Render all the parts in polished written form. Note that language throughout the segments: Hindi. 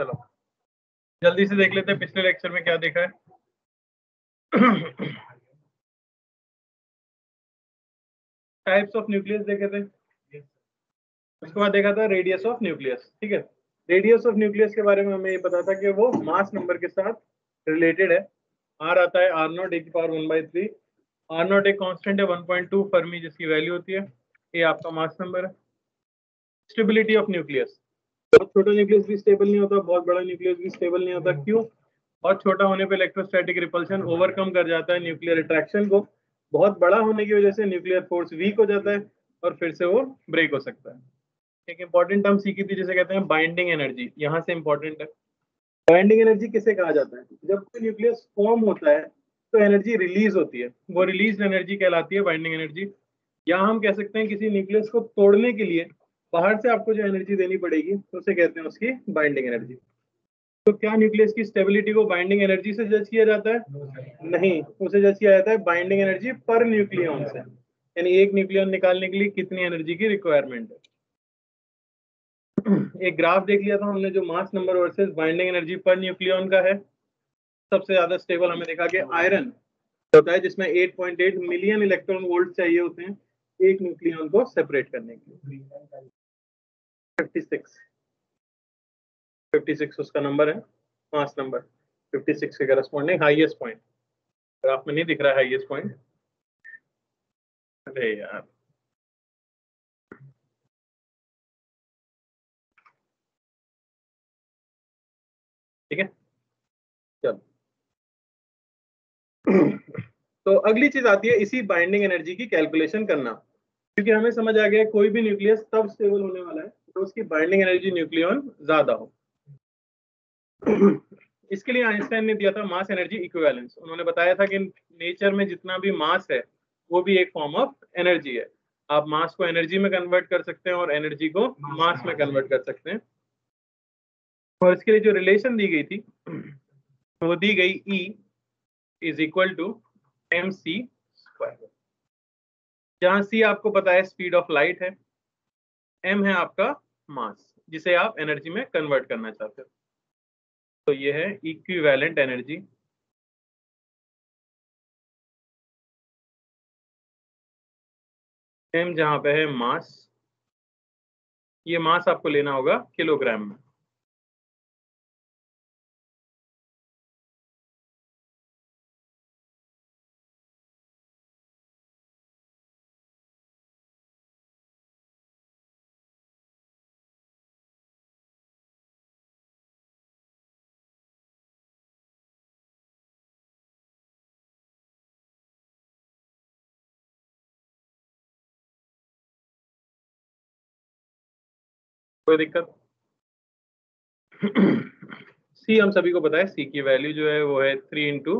चलो जल्दी से देख लेते हैं पिछले लेक्चर में क्या देखा है। टाइप्स ऑफ न्यूक्लियस देखे थे, उसके बाद देखा था रेडियस ऑफ न्यूक्लियस। ठीक है, रेडियस ऑफ न्यूक्लियस के बारे में हमें ये पता था कि वो मास नंबर के साथ रिलेटेड है। आर आता है आर नॉट ए की पावर 1/3। आर नॉट एक कांस्टेंट है 1.2 फर्मी जिसकी वैल्यू होती है। ये आपका मास नंबर है। स्टेबिलिटी ऑफ न्यूक्लियस, बहुत छोटा न्यूक्लियस भी स्टेबल नहीं होता, बहुत बड़ा न्यूक्लियस भी स्टेबल नहीं होता। क्यों? बहुत छोटा होने पे इलेक्ट्रोस्टैटिक रिपल्शन ओवरकम कर जाता है न्यूक्लियर अट्रैक्शन को। बहुत बड़ा होने की वजह से न्यूक्लियर फोर्स वीक हो जाता है और फिर से वो ब्रेक हो सकता है। एक इंपॉर्टेंट टर्म सीखी थी जिसे कहते हैं बाइंडिंग एनर्जी, यहाँ से इंपॉर्टेंट है। बाइंडिंग एनर्जी किसे कहा जाता है? जब कोई न्यूक्लियस फॉर्म होता है तो एनर्जी रिलीज होती है, वो रिलीज एनर्जी कहलाती है बाइंडिंग एनर्जी। या हम कह सकते हैं किसी न्यूक्लियस को तोड़ने के लिए बाहर से आपको जो एनर्जी देनी पड़ेगी तो उसे कहते हैं उसकी बाइंडिंग एनर्जी। तो क्या न्यूक्लियस की स्टेबिलिटी को बाइंडिंग एनर्जी से जज किया जाता है? नहीं, उसे जज किया जाता है बाइंडिंग एनर्जी पर न्यूक्लियन से, यानी एक न्यूक्लियन निकालने के लिए कितनी एनर्जी की रिक्वायरमेंट है। एक ग्राफ देख लिया था हमने जो mass number versus binding energy per nucleon का है। सबसे ज्यादा स्टेबल हमें देखा कि आयरन होता है जिसमें 8.8 मिलियन इलेक्ट्रॉन वोल्ट चाहिए होते हैं एक न्यूक्लियन को सेपरेट करने के लिए। 56 उसका नंबर है, मास नंबर 56 के करस्पॉन्डिंग हाईएस्ट पॉइंट। ग्राफ में नहीं दिख रहा है हाईएस्ट पॉइंट, अरे यार। ठीक है, चलो। तो अगली चीज आती है इसी बाइंडिंग एनर्जी की कैलकुलेशन करना, क्योंकि हमें समझ आ गया कोई भी न्यूक्लियस तब स्टेबल होने वाला है तो उसकी बाइंडिंग एनर्जी न्यूक्लियन ज्यादा हो। इसके लिए आइंस्टाइन ने दिया था मास एनर्जी इक्विवेलेंस। उन्होंने बताया था कि नेचर में जितना भी मास है वो भी एक फॉर्म ऑफ एनर्जी है। आप मास को एनर्जी में कन्वर्ट कर सकते हैं और एनर्जी को मास में कन्वर्ट कर सकते हैं। और इसके लिए जो रिलेशन दी गई थी वो दी गई E is equal to mc square, जहां C आपको पता है स्पीड ऑफ लाइट है, m है आपका मास जिसे आप एनर्जी में कन्वर्ट करना चाहते हो। तो ये है इक्विवेलेंट एनर्जी। m जहां पे है मास, ये मास आपको लेना होगा किलोग्राम में। कोई दिक्कत? सी हम सभी को पता है, सी की वैल्यू जो है वो है 3 ×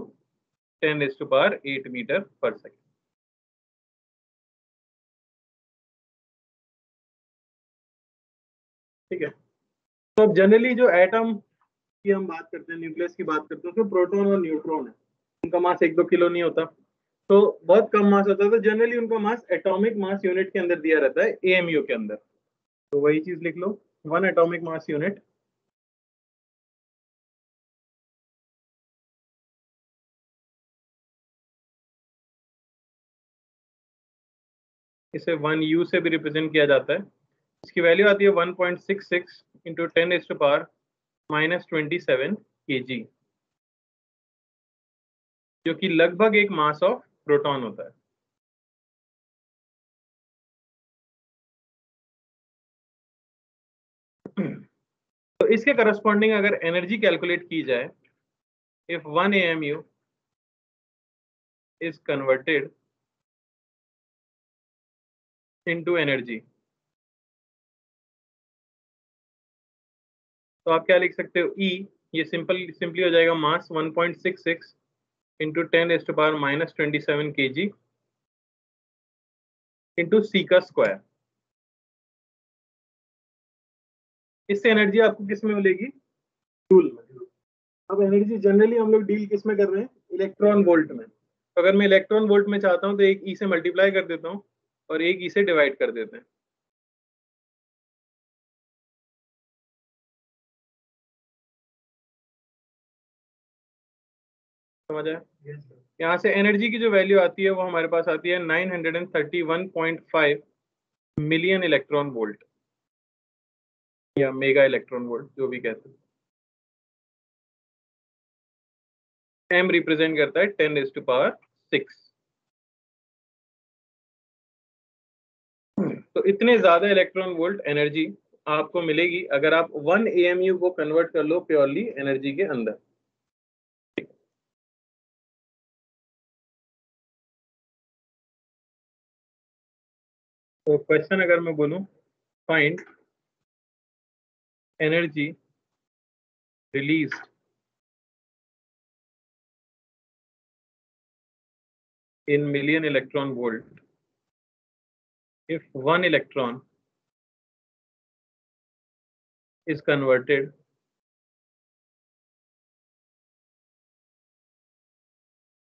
10⁸ मीटर पर सेकेंड। ठीक है, तो अब जनरली जो एटम की हम बात करते हैं, न्यूक्लियस की बात करते हैं, उसमें प्रोटॉन और न्यूट्रॉन है। उनका मास 1-2 किलो नहीं होता, तो बहुत कम मास होता है। तो जनरली उनका मास एटॉमिक मास यूनिट के अंदर दिया रहता है, एएमयू के अंदर। तो वही चीज लिख लो, 1 एटॉमिक मास यूनिट। इसे 1U से भी रिप्रेजेंट किया जाता है। इसकी वैल्यू आती है 1.66 × 10⁻⁻27 kg, जो कि लगभग एक मास ऑफ प्रोटॉन होता है। तो इसके करस्पॉन्डिंग अगर एनर्जी कैलकुलेट की जाए, if 1 AMU is converted into energy, तो आप क्या लिख सकते हो? E, ये सिंपली हो जाएगा मास 1.66 × 10⁻⁻27 kg इंटू C का स्क्वायर। इससे एनर्जी आपको किस में मिलेगी? जूल में। अब एनर्जी जनरली हम लोग डील किस में कर रहे हैं? इलेक्ट्रॉन वोल्ट में। तो अगर मैं इलेक्ट्रॉन वोल्ट में चाहता हूं तो एक E से मल्टीप्लाई कर देता हूं और एक E से डिवाइड कर देते हैं। समझ आया? यहाँ से एनर्जी की जो वैल्यू आती है वो हमारे पास आती है 931.5 मिलियन इलेक्ट्रॉन वोल्ट या मेगा इलेक्ट्रॉन वोल्ट, जो भी कहते हैं। m रिप्रेजेंट करता है 10⁶। तो इतने ज्यादा इलेक्ट्रॉन वोल्ट एनर्जी आपको मिलेगी अगर आप 1 AMU को कन्वर्ट कर लो प्योरली एनर्जी के अंदर। तो क्वेश्चन अगर मैं बोलूं, find energy released in million electron volt if 1 electron is converted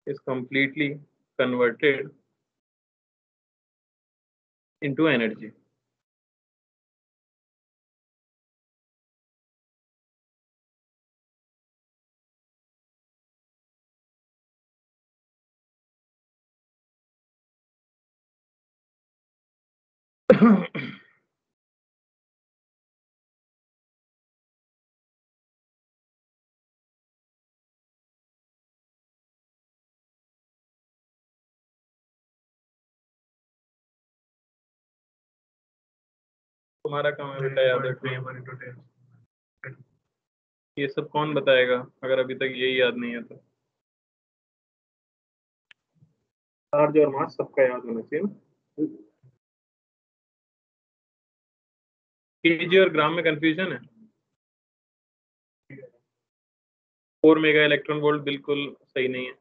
is completely converted into energy. तुम्हारा काम है बेटा याद रखना। ये सब कौन बताएगा अगर अभी तक यही याद नहीं है तो? चार्ज और मास सबका याद होना चाहिए ना। केजी और ग्राम में कंफ्यूजन है। 4 मेगा इलेक्ट्रॉन वोल्ट बिल्कुल सही नहीं है।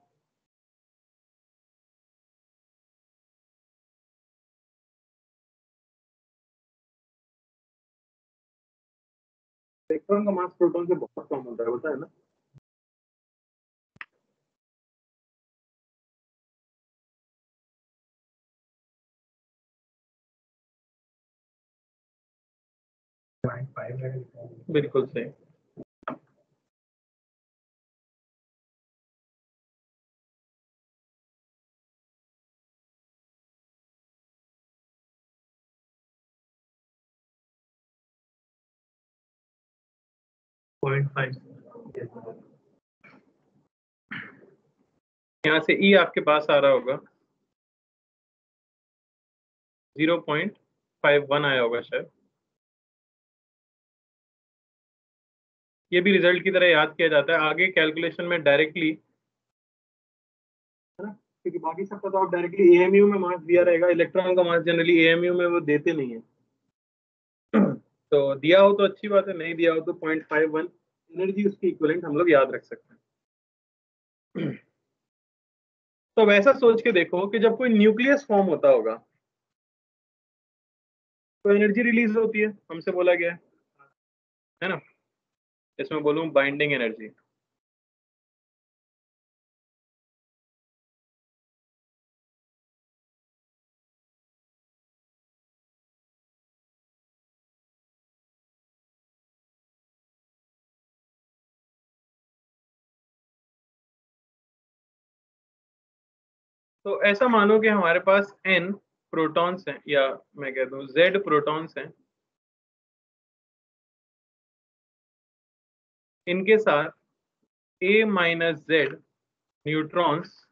इलेक्ट्रॉन का मास प्रोटॉन से बहुत कम होता है, पता है ना? बिल्कुल सही। यहाँ से ई आपके पास आ रहा होगा 0.51 आया होगा शायद। ये भी रिजल्ट की तरह याद किया जाता है, आगे कैलकुलेशन में डायरेक्टली, है ना? क्योंकि बाकी सब का तो आप डायरेक्टली एएमयू में मास दिया रहेगा, इलेक्ट्रॉन का मास जनरली एएमयू में वो देते नहीं है। तो दिया हो तो अच्छी बात है, नहीं दिया हो तो 0.51 एनर्जी उसकी इक्विवेलेंट हम लोग याद रख सकते हैं। तो वैसा सोच के देखो कि जब कोई न्यूक्लियस फॉर्म होता होगा तो एनर्जी रिलीज होती है, हमसे बोला गया है ना? इसमें बोलूं बाइंडिंग एनर्जी। तो ऐसा मानो कि हमारे पास n प्रोटॉन्स हैं, या मैं कह दूं z प्रोटॉन्स हैं, इनके साथ a minus z neutrons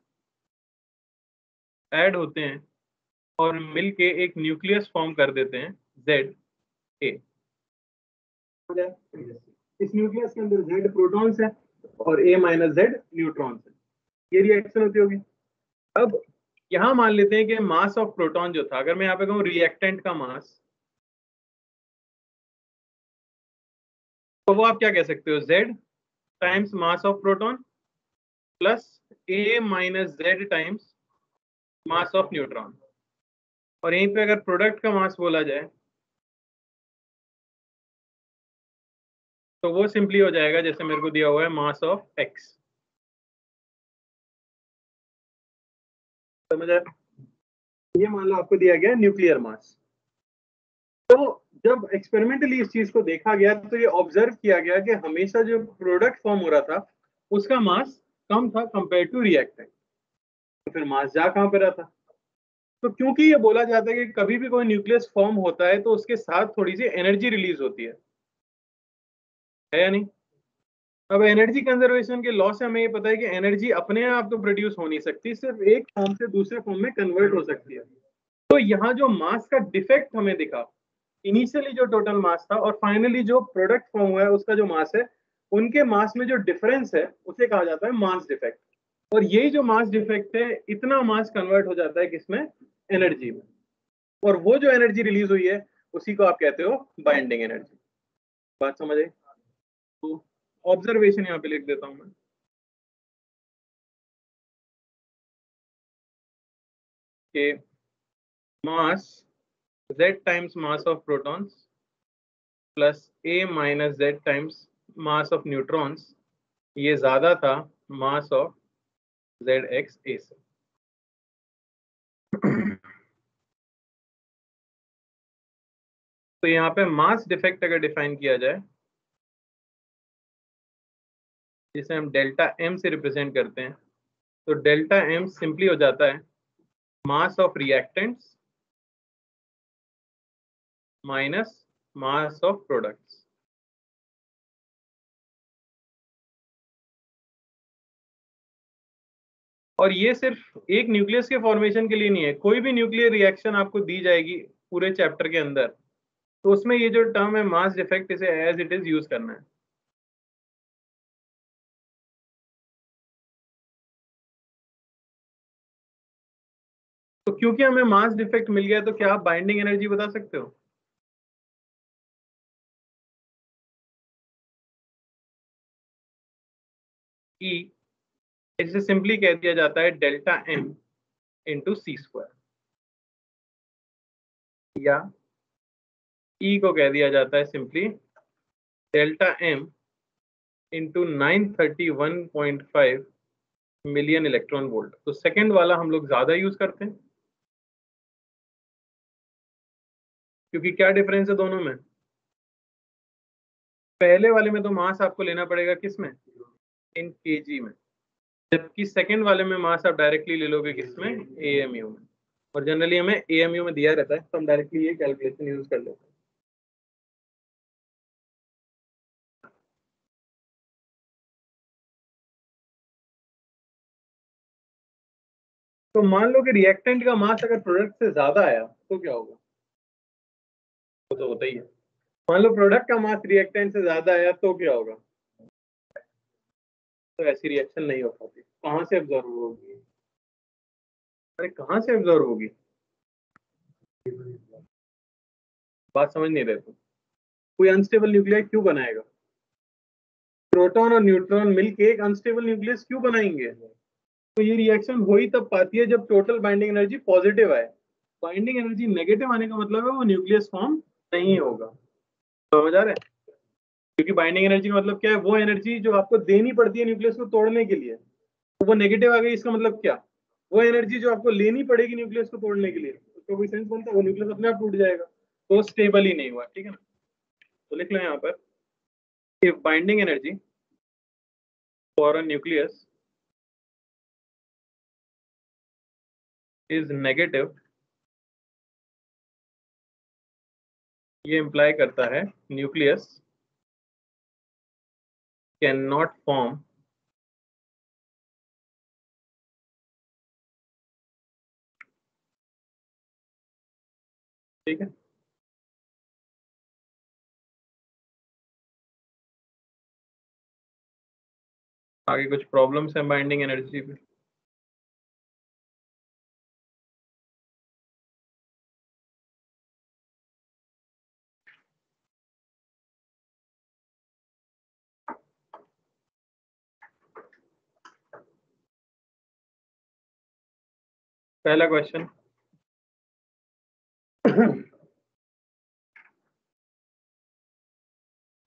add होते हैं और मिलके एक न्यूक्लियस फॉर्म कर देते हैं Z A। इस न्यूक्लियस के अंदर Z प्रोटॉन्स है और A माइनस Z न्यूट्रॉन्स है। ये रिएक्शन होती होगी। अब यहां मान लेते हैं कि मास ऑफ प्रोटॉन जो था, अगर मैं यहाँ पे कहूँ रिएक्टेंट का मास, तो वो आप क्या कह सकते हो, Z times mass of proton plus A minus Z times mass of neutron. और यहीं पे अगर प्रोडक्ट का मास बोला जाए तो वो सिंपली हो जाएगा जैसे मेरे को दिया हुआ है मास ऑफ X। समझ आया? ये मान लो आपको दिया गया न्यूक्लियर मास। तो जब एक्सपेरिमेंटली इस चीज को देखा गया तो ये ऑब्जर्व किया गया कि हमेशा जो प्रोडक्ट फॉर्म हो रहा था उसका मास कम था कंपेयर टू रिएक्टेंट, तो फिर मास जा कहां पे रहा था? तो क्योंकि ये बोला जाता है कि कभी भी कोई न्यूक्लियस फॉर्म होता है तो उसके साथ थोड़ी सी एनर्जी रिलीज होती है या नहीं? अब एनर्जी कंजर्वेशन के लॉ से हमें ये पता है कि एनर्जी अपने आप तो प्रोड्यूस हो नहीं सकती, सिर्फ एक फॉर्म से दूसरे फॉर्म में कन्वर्ट हो सकती है। तो यहाँ जो मास का डिफेक्ट हमें दिखा, इनिशियली जो टोटल मास था और फाइनली जो प्रोडक्ट फॉर्म हुआ है उसका जो मास है, उनके मास में जो डिफरेंस है उसे कहा जाता है मास डिफेक्ट। और यही जो मास डिफेक्ट है, इतना मास कन्वर्ट हो जाता है किसमें? एनर्जी में। और वो जो एनर्जी रिलीज हुई है उसी को आप कहते हो बाइंडिंग एनर्जी। बात समझ आई? तो ऑब्जर्वेशन यहाँ पे लिख देता हूं मैं कि मास z times mass of protons plus a minus z times mass of neutrons, ये ज्यादा था मास ऑफ zx a से। तो यहाँ पे मास डिफेक्ट अगर डिफाइन किया जाए, जिसे हम डेल्टा m से रिप्रेजेंट करते हैं, तो डेल्टा m सिंपली हो जाता है mass of reactants minus mass of products. और ये सिर्फ एक न्यूक्लियस के फॉर्मेशन के लिए नहीं है, कोई भी न्यूक्लियर रिएक्शन आपको दी जाएगी पूरे चैप्टर के अंदर, तो उसमें ये जो टर्म है मास डिफेक्ट, इसे एज इट इज यूज करना है। तो क्योंकि हमें मास डिफेक्ट मिल गया, तो क्या आप बाइंडिंग एनर्जी बता सकते हो? E, इसे सिंपली कह दिया जाता है डेल्टा m इंटू सी स्क्वायर, या E को कह दिया जाता है simply delta m into 931.5 million electron volt. तो सेकंड वाला हम लोग ज्यादा यूज करते हैं, क्योंकि क्या डिफरेंस है दोनों में? पहले वाले में तो मास आपको लेना पड़ेगा किस में? इन केजी में, जबकि सेकंड वाले में मास आप डायरेक्टली ले लोगे किसमें? एएमयू में। और जनरली हमें एएमयू में दिया रहता है, तो हम डायरेक्टली ये कैलकुलेशन यूज कर लेते हैं। तो मान लो कि रिएक्टेंट का मास अगर प्रोडक्ट से ज्यादा आया तो क्या होगा? वो तो होता ही है। मान लो प्रोडक्ट का मास रिएक्टेंट से ज्यादा आया तो क्या होगा? तो ऐसी रिएक्शन नहीं हो पाती। कहाँ से ऑब्जर्व होगी? अरे कहाँ से ऑब्जर्व होगी? बात समझ नहीं रहे तुम। कोई अनस्टेबल न्यूक्लियर क्यों बनाएगा? प्रोटॉन और न्यूट्रॉन मिलके एक अनस्टेबल न्यूक्लियस क्यों बनाएंगे? तो ये रिएक्शन हो ही तब पाती है जब टोटल बाइंडिंग एनर्जी पॉजिटिव आए। बाइंडिंग एनर्जी नेगेटिव आने का मतलब है वो न्यूक्लियस फॉर्म नहीं होगा। समझ आ रहा है? क्योंकि बाइंडिंग एनर्जी का मतलब क्या है? वो एनर्जी जो आपको देनी पड़ती है न्यूक्लियस को तोड़ने के लिए, तो वो नेगेटिव आ गई, इसका मतलब क्या? वो एनर्जी जो आपको लेनी पड़ेगी न्यूक्लियस को तोड़ने के लिए, उसका कोई सेंस बनता है? वो न्यूक्लियस अपने आप टूट जाएगा। तो स्टेबल ही नहीं हुआ, ठीक है ना? तो लिख लो यहाँ पर, if binding energy for a nucleus is negative, ये इंप्लाई करता है न्यूक्लियस कैन नॉट फॉर्म ठीक है। आगे कुछ प्रॉब्लम्स हैं बाइंडिंग एनर्जी पे? पहला क्वेश्चन,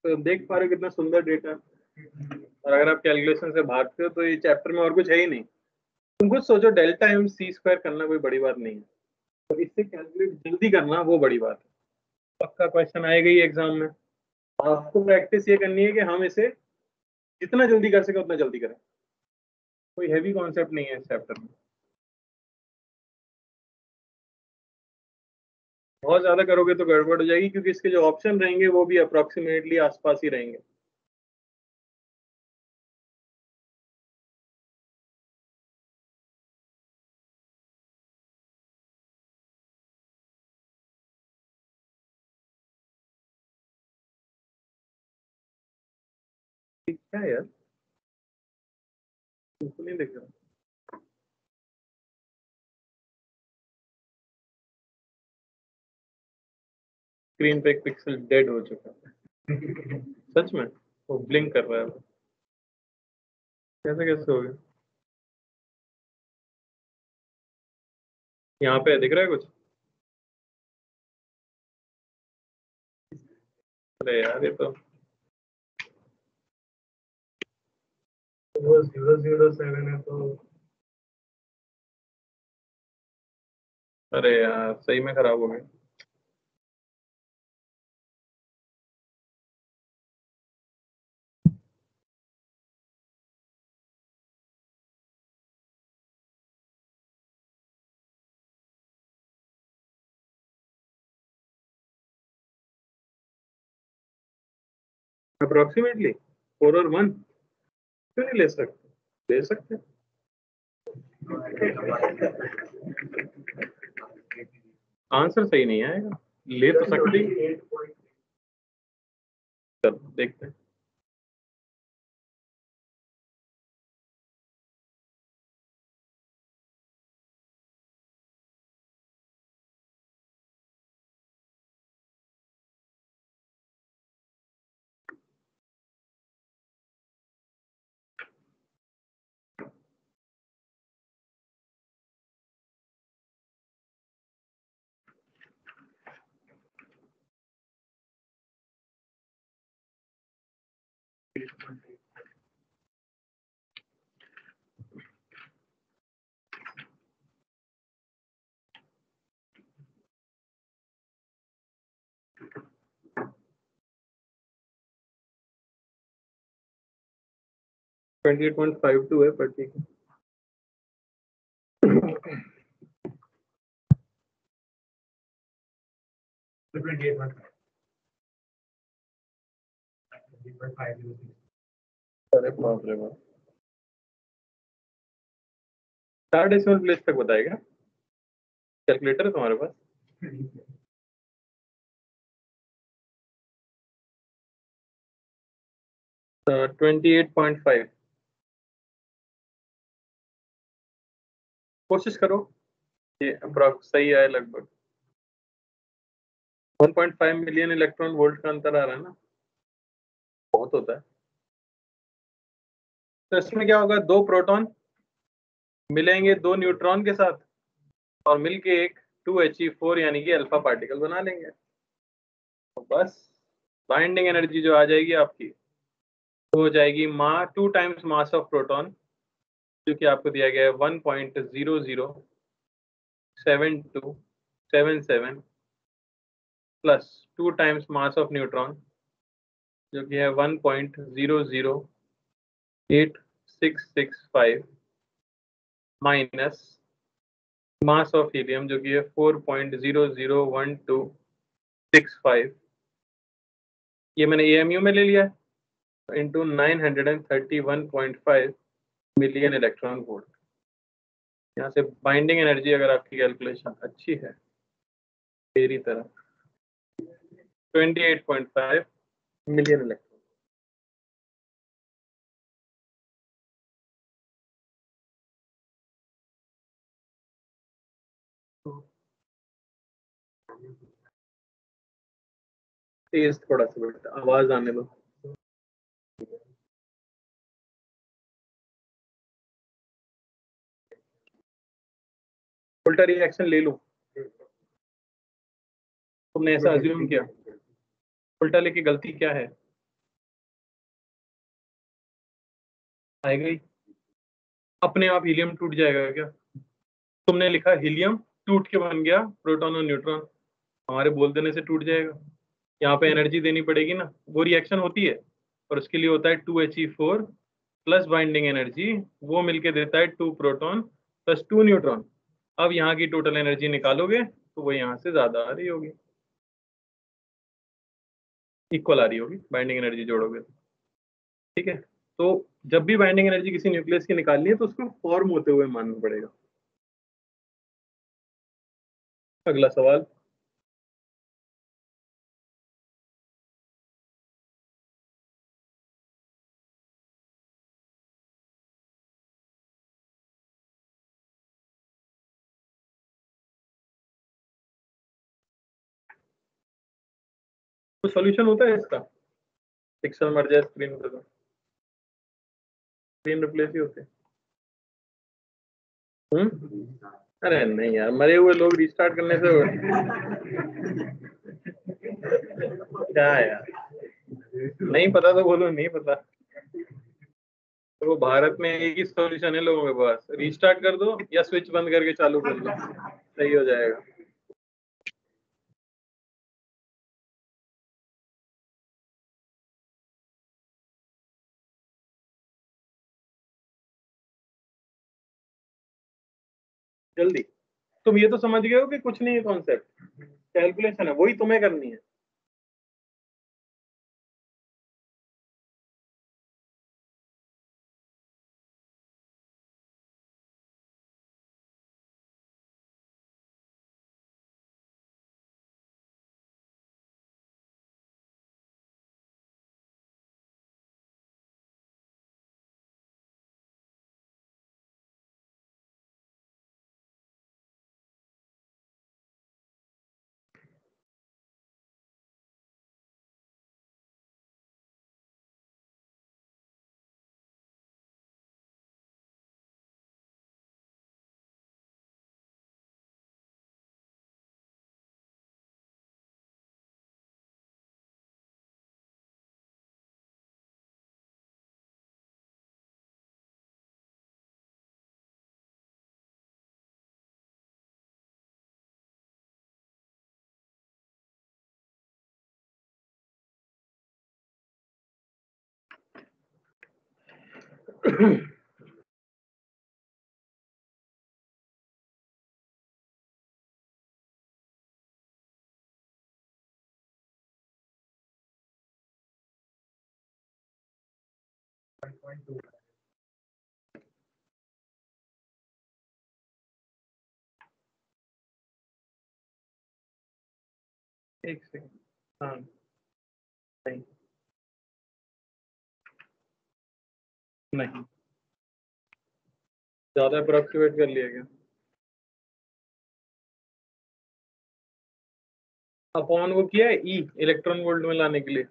तो देख पा रहे हो कितना सुंदर डेटा, और अगर आप कैलकुलेशन से भागते हो तो ये चैप्टर में और कुछ है ही नहीं। तुम कुछ सोचो, डेल्टा एम सी स्क्वायर करना कोई बड़ी बात नहीं है, तो इससे कैलकुलेट जल्दी करना वो बड़ी बात है। पक्का क्वेश्चन आएगा ही एग्जाम में। आपको प्रैक्टिस ये करनी है कि हम इसे जितना जल्दी कर सके उतना जल्दी करें। कोई हैवी कॉन्सेप्ट नहीं है इस चैप्टर में। बहुत ज्यादा करोगे तो गड़बड़ हो जाएगी, क्योंकि इसके जो ऑप्शन रहेंगे वो भी अप्रोक्सीमेटली आसपास ही रहेंगे। क्या है यार, बिल्कुल नहीं दिख रहा। स्क्रीन पे एक पिक्सल डेड हो चुका है। सच में वो ब्लिंक कर रहा है। कैसे कैसे हो गया? यहाँ पे दिख रहा है कुछ? अरे यार ये तो 007 है तो। अरे यार सही में खराब हो गया। अप्रोक्सीमेटली 4 और 1 क्यों नहीं ले सकते? ले सकते। आंसर सही नहीं आएगा, ले तो सकते ही। चलो देखते हैं। ट्वेंटी 28.52 है, पर ठीक है। अरे बाप रे बाप, 4 डेसिमल प्लेस तक बताएगा। कैलकुलेटर है तुम्हारे पास? 28.5। कोशिश करो, ये अप्रोक्स सही आए लगभग। 1.5 मिलियन इलेक्ट्रॉन वोल्ट का अंतर आ रहा है ना, बहुत होता है। तो इसमें क्या होगा, 2 प्रोटॉन मिलेंगे 2 न्यूट्रॉन के साथ और मिलके एक 2He4 यानी कि अल्फा पार्टिकल बना लेंगे। तो बस बाइंडिंग एनर्जी जो आ जाएगी आपकी तो हो जाएगी 2 टाइम्स मास ऑफ प्रोटॉन, जो कि आपको दिया गया है 1.007277 plus 2 times mass of neutron, जो कि है 1.008665 माइनस मास ऑफ हीलियम, जो कि है 4.001265। ये मैंने AMU में ले लिया है, इंटू 931.5 मिलियन इलेक्ट्रॉन वोल्ट। यहाँ से बाइंडिंग एनर्जी अगर आपकी कैलकुलेशन अच्छी है मेरी तरह, 28.5 मिलियन इलेक्ट्रॉन। तेज थोड़ा सा बेटा, आवाज आने दो। उल्टा रिएक्शन ले लूं? तुमने ऐसा अज्यूम किया, उल्टा लेके गलती क्या है? आएगा ही अपने आप। हीलियम टूट जाएगा क्या? तुमने लिखा हीलियम टूट के बन गया प्रोटॉन और न्यूट्रॉन, हमारे बोल देने से टूट जाएगा? यहाँ पे एनर्जी देनी पड़ेगी ना, वो रिएक्शन होती है और उसके लिए होता है 2He4 प्लस बाइंडिंग एनर्जी, वो मिलके देता है 2 प्रोटॉन प्लस 2 न्यूट्रॉन। अब यहाँ की टोटल एनर्जी निकालोगे तो वो यहाँ से ज्यादा आ रही होगी, इक्वल आ रही होगी बाइंडिंग एनर्जी जोड़ोगे तो। ठीक है, तो जब भी बाइंडिंग एनर्जी किसी न्यूक्लियस की निकालनी है तो उसको फॉर्म होते हुए मानना पड़ेगा। अगला सवाल। तो सॉल्यूशन होता है इसका, पिक्सल मर जाए स्क्रीन पे तो स्क्रीन रिप्लेस ही होते हैं। अरे नहीं यार, मरे हुए लोग रिस्टार्ट करने से क्या है यार, नहीं पता तो बोलो नहीं पता। तो भारत में एक ही सॉल्यूशन है लोगों के पास, रीस्टार्ट कर दो या स्विच बंद करके चालू कर लो, सही हो जाएगा। जल्दी। तुम ये तो समझ गए हो कि कुछ नहीं है कॉन्सेप्ट, कैलकुलेशन है, वही तुम्हें करनी है। एक सेकंड। हाँ। नहीं। नहीं, ज्यादा अप्रोक्सीमेट कर लिया गया। अपॉन वो किया है ई, इलेक्ट्रॉन वोल्ट में लाने के लिए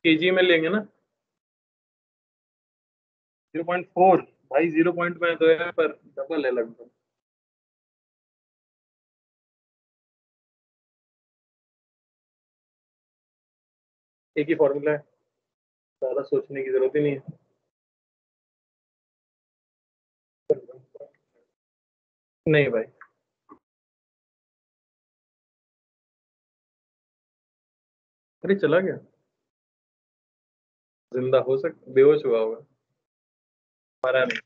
केजी में लेंगे ना। 0.4 भाई, 0 पॉइंट में तो है पर डबल है लगभग। एक ही फॉर्मूला है, ज्यादा सोचने की जरूरत ही नहीं है। नहीं भाई। अरे चला गया, जिंदा हो सकता, बेहोश हुआ होगा, मरा नहीं।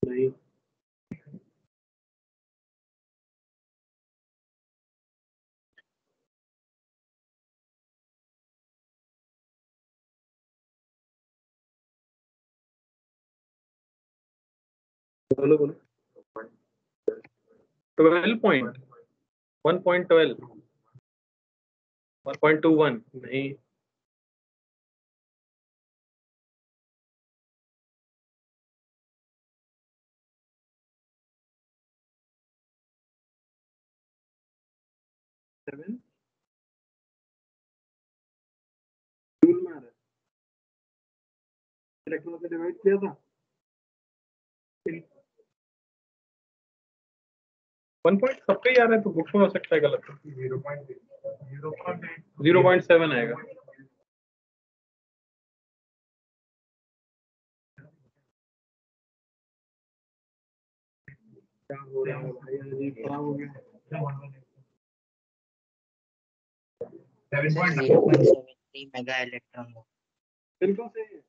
नहीं। बोलो बोलो। 12 पॉइंट, 1.12, 1.21 नहीं। 7 जूल में आ रहा है, इलेक्ट्रॉन से डिवाइड किया था। 1 पॉइंट सबका ही आ रहा है, तो बुक में हो सकता है गलत। 0.7 आएगा। क्या हो रहा है भाई, अजीब खराब हो गया। 0.73 मेगा इलेक्ट्रॉन वोल्ट। बिल्कुल सही है।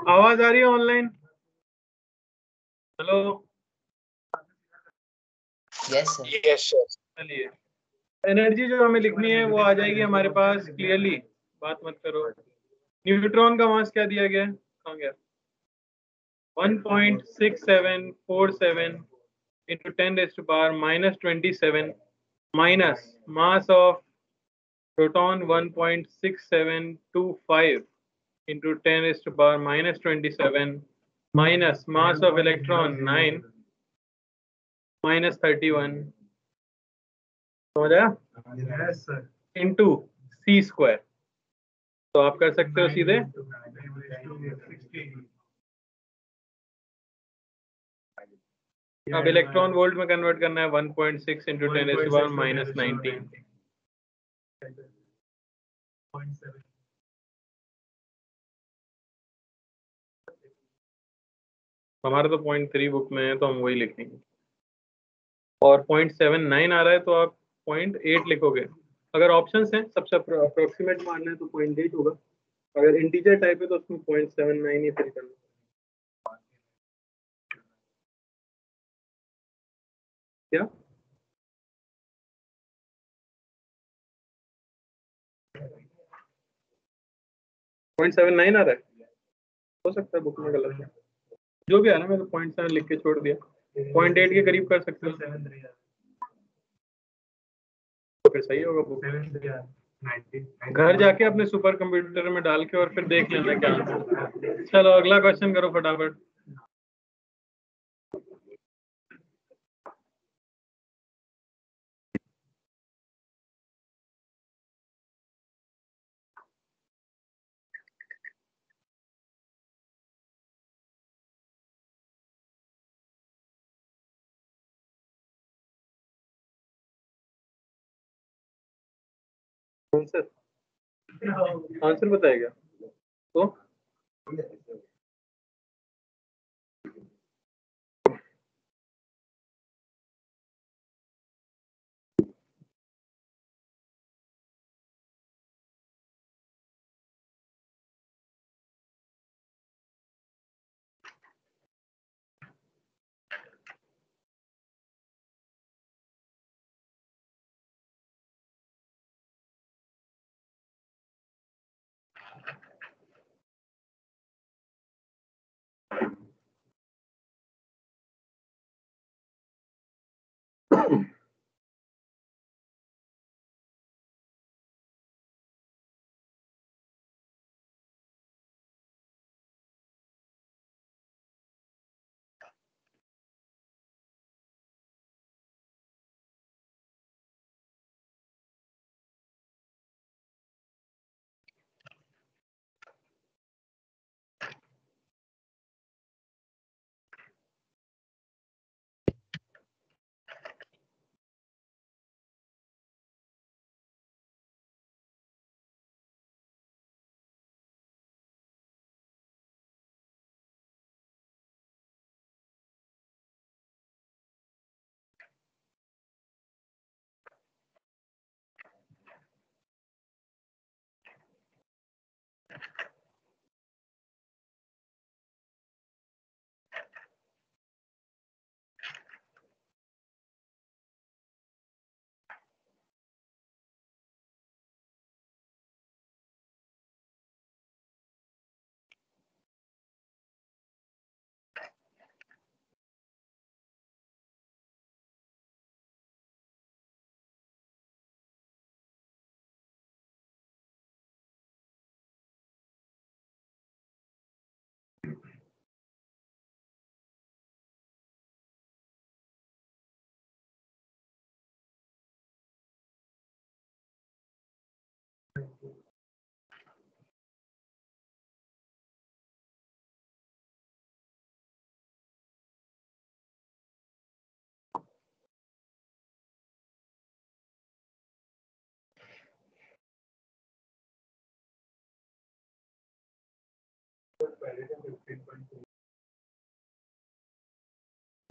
आवाज आ रही है ऑनलाइन? हेलो। Yes sir. चलिए, एनर्जी जो हमें लिखनी है वो आ जाएगी हमारे पास क्लियरली। बात मत करो। न्यूट्रॉन का मास क्या दिया गया है? कहाँ गया? 1.6747 into 10 raised to power minus 27 minus mass of proton 1.6725 into 10 raised to power minus 27 minus mass of electron 9 minus 31 समझ आया? इंटू सी स्क्वायर। तो आप कर सकते हो सीधे अब इलेक्ट्रॉन वोल्ट में कन्वर्ट करना है 1.6 into 10 raised to power minus 19। हमारा तो 0.3 बुक में है तो हम वही लिखेंगे और 0.79 आ रहा है तो आप 0.8 लिखोगे। अगर ऑप्शंस हैं सबसे अप्रोक्सीमेट मानना है तो 0.8 होगा। अगर इंटीजर टाइप है तो उसमें 0.79 ही फिल करना। क्या 0.79 आ रहा है, हो सकता है बुक में गलत है, जो भी है ना, मैं तो 0.7 लिख के छोड़ दिया, 0.8 के करीब कर सकते हो, तो फिर सही होगा बुक। घर जाके अपने सुपर कंप्यूटर में डाल के और फिर देख लेना क्या आंसर। चलो अगला क्वेश्चन करो फटाफट। आंसर आंसर बताएगा तो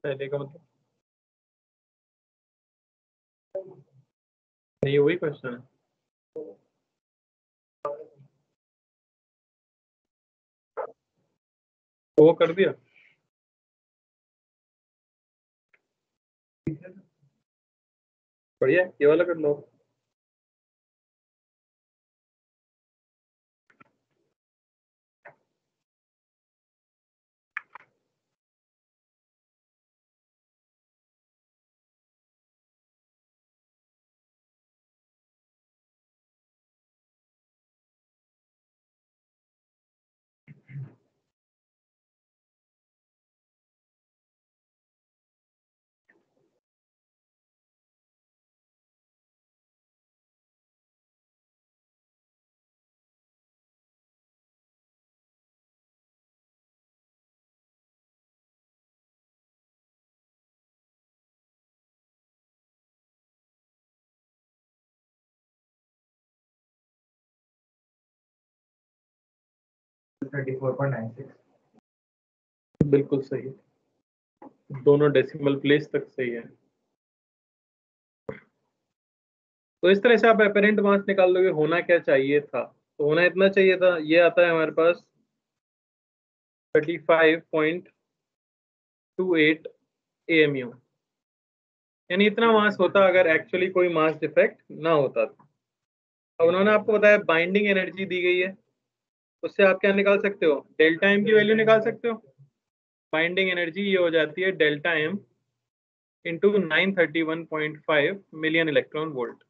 पहले का मतलब नहीं, वही क्वेश्चन है। वो कर दिया, बढ़िया, ये वाला कर लो। बिल्कुल सही है, दोनों डेसिमल प्लेस तक सही है। तो इस तरह से आप अपेरेंट मास निकाल लोगे, होना क्या चाहिए था, तो होना इतना चाहिए था, ये आता है हमारे पास 35.28 AMU, यानी इतना मास होता अगर एक्चुअली कोई मास डिफेक्ट ना होता। अब उन्होंने आपको बताया बाइंडिंग एनर्जी दी गई है, उससे आप क्या निकाल सकते हो, डेल्टा एम की वैल्यू निकाल सकते हो। बाइंडिंग एनर्जी ये हो जाती है delta M into 931.5 million electron volt.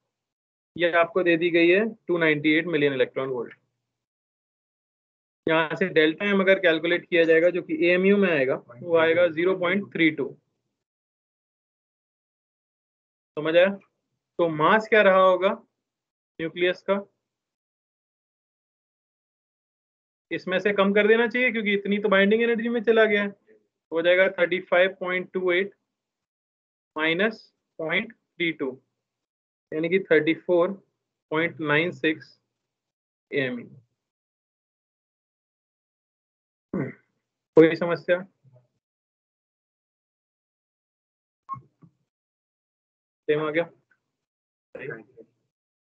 ये आपको दे दी गई है 298 मिलियन इलेक्ट्रॉन वोल्ट। यहाँ से डेल्टा एम अगर कैलकुलेट किया जाएगा जो कि एएमयू में आएगा, वो आएगा 0.32। समझ आया? तो मास क्या रहा होगा न्यूक्लियस का, इसमें से कम कर देना चाहिए क्योंकि इतनी तो बाइंडिंग एनर्जी में चला गया है। हो जाएगा 35.28 माइनस 0.32 यानी कि 34.96 एएमयू। कोई समस्या? सेम आ गया?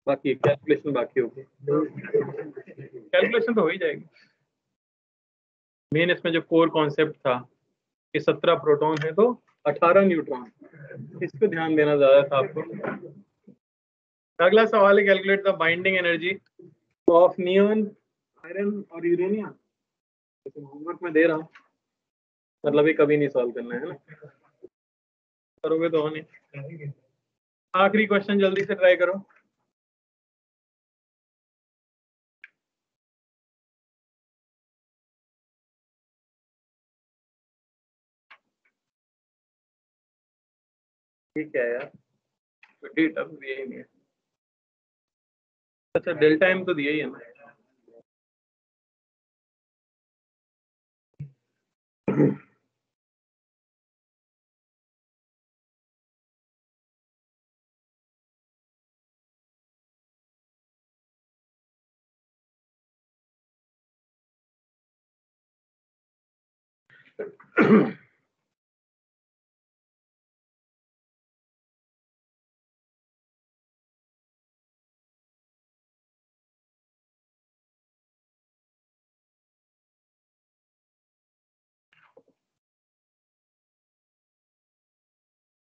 बाकी कैलकुलेशन बाकी होगी, कैलकुलेशन तो हो ही जाएगी। मेन इसमें जो कोर कॉन्सेप्ट था कि 17 प्रोटॉन है तो 18 न्यूट्रॉन, इस पे ध्यान देना ज्यादा था आपको। अगला सवाल है calculate the binding energy of neon, iron और यूरेनियम। होमवर्क में दे रहा हूँ, मतलब ये कभी नहीं सॉल्व करना है ना, करोगे तो नहीं। आखिरी क्वेश्चन जल्दी से ट्राई करो। ठीक है यार, डेटा तो दिया ही नहीं है। अच्छा डेल्टा एम तो दिया ही है ना।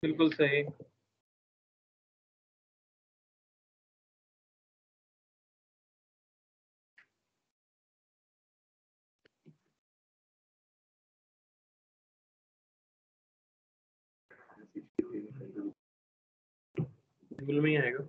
बिल्कुल सही। बिल्कुल में ही आएगा।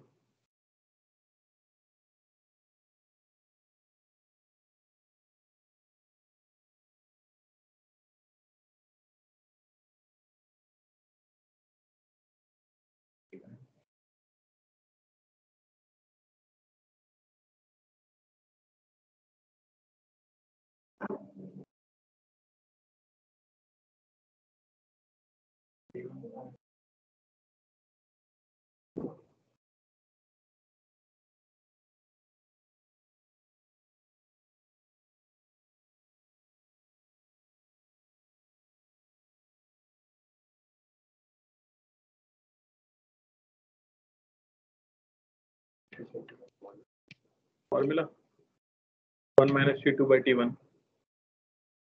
Formula 1 minus T2 by T1।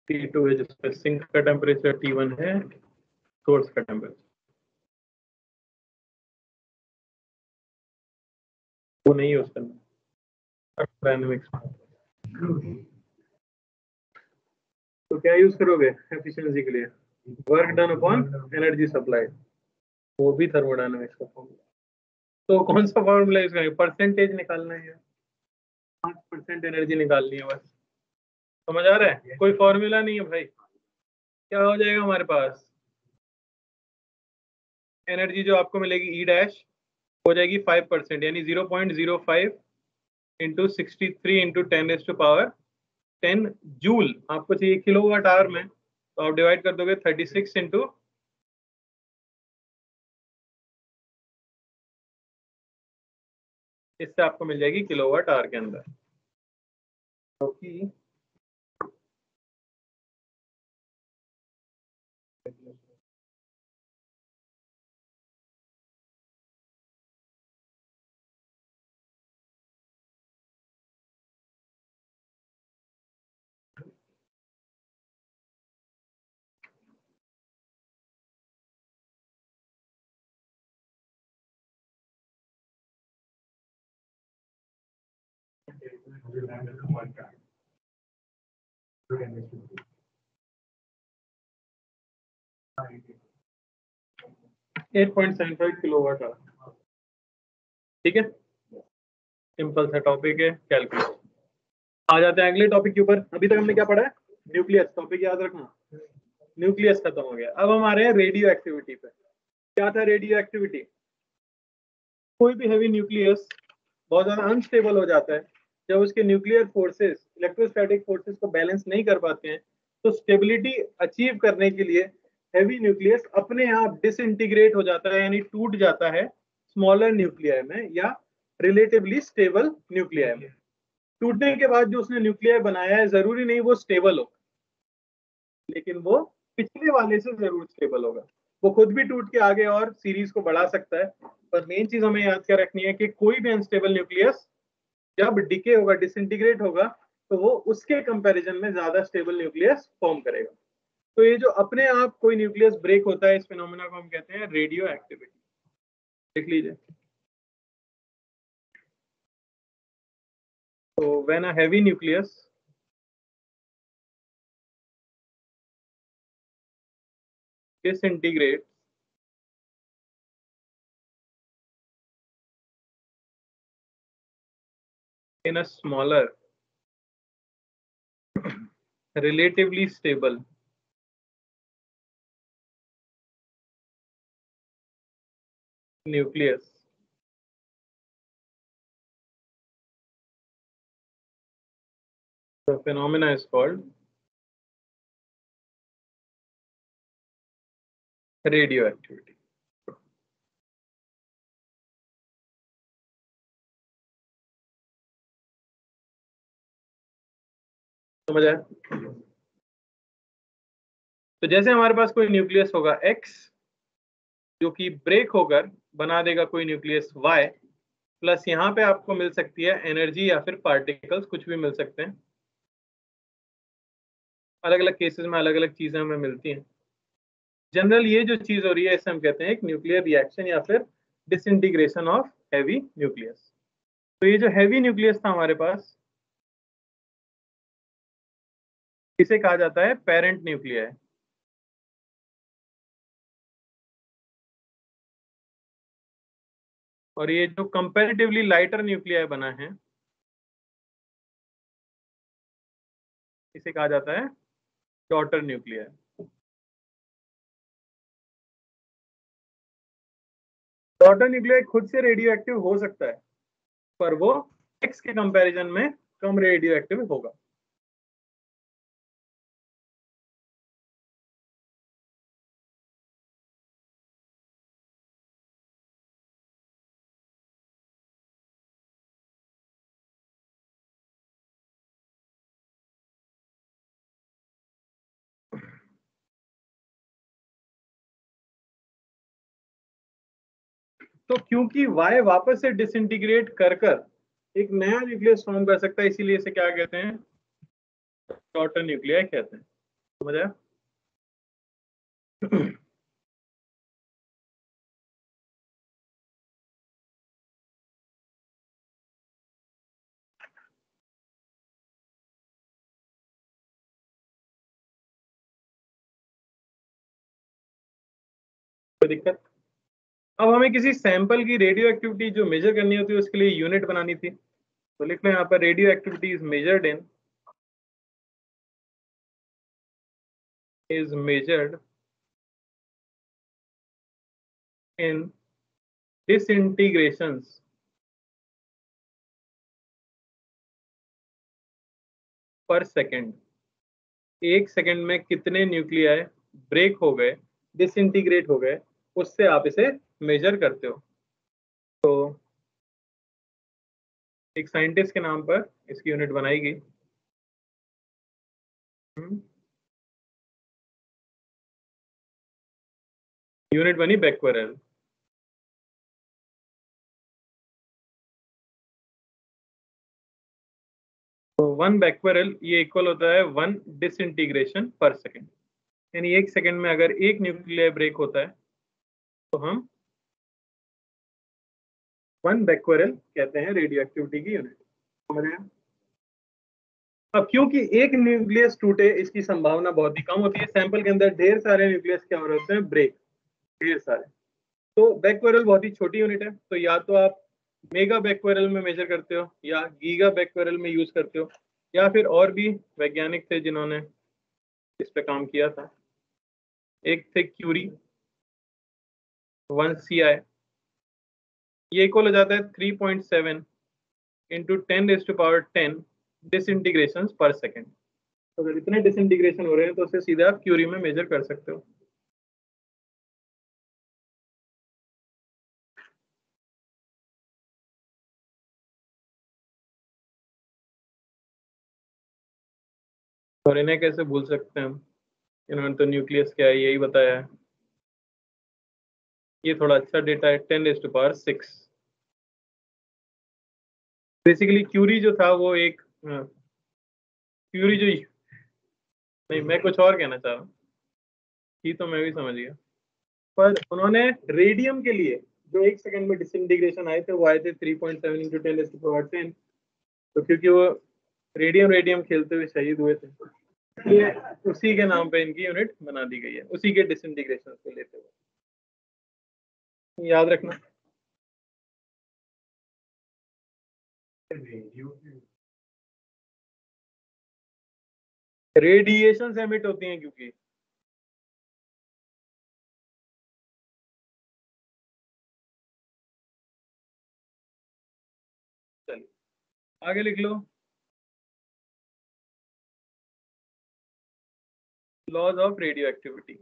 T2 है जिसपे सिंक का टेम्परेचर, T1 है सोर्स का टेम्परेचर। वो नहीं यूज करना डायनेमिक्स में। तो क्या यूज करोगे एफिशिएंसी के लिए, work done upon energy supply, वो भी थर्मोडायनेमिक्स का फॉर्मूला। तो कौन सा फॉर्मूला यूज करेंगे, परसेंटेज निकालना है, 5% एनर्जी निकालनी है बस। समझ आ रहा है? कोई फॉर्मूला नहीं है भाई। क्या हो जाएगा हमारे पास, एनर्जी जो आपको मिलेगी ई डैश हो जाएगी 5% यानी 0.05 इंटू 63 इंटू 10 जूल। आपको चाहिए किलोवाट आवर में, तो आप डिवाइड कर दोगे 36 इंटू, इससे आपको मिल जाएगी किलोवाट आवर के अंदर। क्योंकि 8.75 किलोवाट आवर। ठीक है, सिंपल सा टॉपिक है कैलकुलस। आ जाते हैं अगले टॉपिक के ऊपर। अभी तक हमने क्या पढ़ा है? न्यूक्लियस। टॉपिक याद रखना, न्यूक्लियस खत्म हो गया। अब हम आ रहे हैं रेडियो एक्टिविटी पे। क्या था रेडियो एक्टिविटी? कोई भी हैवी न्यूक्लियस बहुत ज्यादा अनस्टेबल हो जाता है। जब उसके न्यूक्लियर फोर्सेस इलेक्ट्रोस्टैटिक फोर्सेस को बैलेंस नहीं कर पाते हैं, तो स्टेबिलिटी अचीव करने के लिए हैवी न्यूक्लियस अपने आप डिसइंटीग्रेट हो जाता है, यानी टूट जाता है स्मॉलर न्यूक्लियर में या रिलेटिवली स्टेबल न्यूक्लियर में। टूटने के बाद जो उसने न्यूक्लियर बनाया है, जरूरी नहीं वो स्टेबल हो, लेकिन वो पिछले वाले से जरूर स्टेबल होगा। वो खुद भी टूट के आगे और सीरीज को बढ़ा सकता है, पर मेन चीज हमें याद क्या रखनी है कि कोई भी अनस्टेबल न्यूक्लियस जब डिके होगा, डिसइंटीग्रेट होगा, तो वो उसके कंपैरिजन में ज्यादा स्टेबल न्यूक्लियस फॉर्म करेगा। तो ये जो अपने आप कोई न्यूक्लियस ब्रेक होता है, इस फिनोमेना को हम कहते हैं रेडियो एक्टिविटी। देख लीजिए, तो when a heavy nucleus disintegrates in a smaller relatively stable nucleus, the phenomena is called radioactivity. समझ आया? तो जैसे हमारे पास कोई न्यूक्लियस होगा X, जो कि ब्रेक होकर बना देगा कोई न्यूक्लियस Y, प्लस यहाँ पे आपको मिल सकती है एनर्जी या फिर पार्टिकल्स, कुछ भी मिल सकते हैं। अलग अलग केसेस में अलग अलग चीजें हमें मिलती हैं। जनरल ये जो चीज हो रही है, इसे हम कहते हैं एक न्यूक्लियर रिएक्शन या फिर डिसइंटीग्रेशन ऑफ हैवी न्यूक्लियस। तो ये जो हैवी न्यूक्लियस था हमारे पास, इसे कहा जाता है पेरेंट न्यूक्लियर। और ये जो कंपैरेटिवली लाइटर न्यूक्लियर बना है, इसे कहा जाता है डॉटर न्यूक्लियर। डॉटर न्यूक्लियर खुद से रेडियो एक्टिव हो सकता है, पर वो एक्स के कंपैरिजन में कम रेडियो एक्टिव होगा। तो क्योंकि Y वापस से डिसइंटीग्रेट कर कर एक नया न्यूक्लियस फॉर्म कर सकता है, इसीलिए इसे क्या कहते हैं? डॉटर न्यूक्लियर कहते हैं। समझ आया? कोई दिक्कत? अब हमें किसी सैंपल की रेडियो एक्टिविटी जो मेजर करनी होती है, उसके लिए यूनिट बनानी थी। तो लिख लो यहाँ पर, radio activity is measured in disintegrations पर सेकेंड। एक सेकेंड में कितने न्यूक्लियाई ब्रेक हो गए, डिसइंटीग्रेट हो गए, उससे आप इसे मेजर करते हो। तो एक साइंटिस्ट के नाम पर इसकी यूनिट बनाई गई। यूनिट बनी बेक्वेरेल। तो 1 बेक्वेरेल ये इक्वल होता है 1 डिसइंटीग्रेशन पर सेकेंड। यानी एक सेकेंड में अगर एक न्यूक्लियर ब्रेक होता है, तो हम 1 बेक्वेरेल कहते हैं रेडियो एक्टिविटी की यूनिट। समझ आया? अब क्योंकि एक न्यूक्लियस टूटे इसकी संभावना बहुत ही कम होती है, सैंपल के अंदर ढेर सारे न्यूक्लियस क्या हो रहे होते हैं, ब्रेक, ढेर सारे। तो बैक्वेरल बहुत ही छोटी यूनिट है, तो या तो आप मेगा बैक्वेरल में मेजर करते हो या गीगा बैक्वेरल में यूज करते हो, या फिर और भी वैज्ञानिक थे जिन्होंने इस पे काम किया था। एक थे क्यूरी, 1 CI, ये इक्वल हो जाता है 3.7 इंटू 10⁻10 डिसइंटीग्रेशन पर सेकेंड। तो अगर इतने डिसइंटीग्रेशन हो रहे हैं तो उसे सीधे आप क्यूरी में मेजर कर सकते हो। और इन्हें कैसे भूल सकते हैं हम, इन्होंने तो न्यूक्लियस क्या है यही बताया है। ये थोड़ा अच्छा डेटा है, 10⁻6। बेसिकली क्यूरी जो था वो एक क्यूरी जो, नहीं मैं कुछ और कहना चाह रहा हूँ, ये तो मैं भी समझ गया। पर उन्होंने रेडियम के लिए जो 1 सेकंड में डिसइंटीग्रेशन आए थे वो आए थे 3.7 इंटू 10⁻10। तो क्योंकि वो रेडियम रेडियम खेलते हुए शहीद हुए थे, इसलिए उसी के नाम पे इनकी यूनिट बना दी गई है, उसी के डिसइंटीग्रेशन को लेते हुए, याद रखना। रेडिएशन एमिट होती हैं क्योंकि, चलिए आगे लिख लो, लॉज ऑफ रेडियो एक्टिविटी।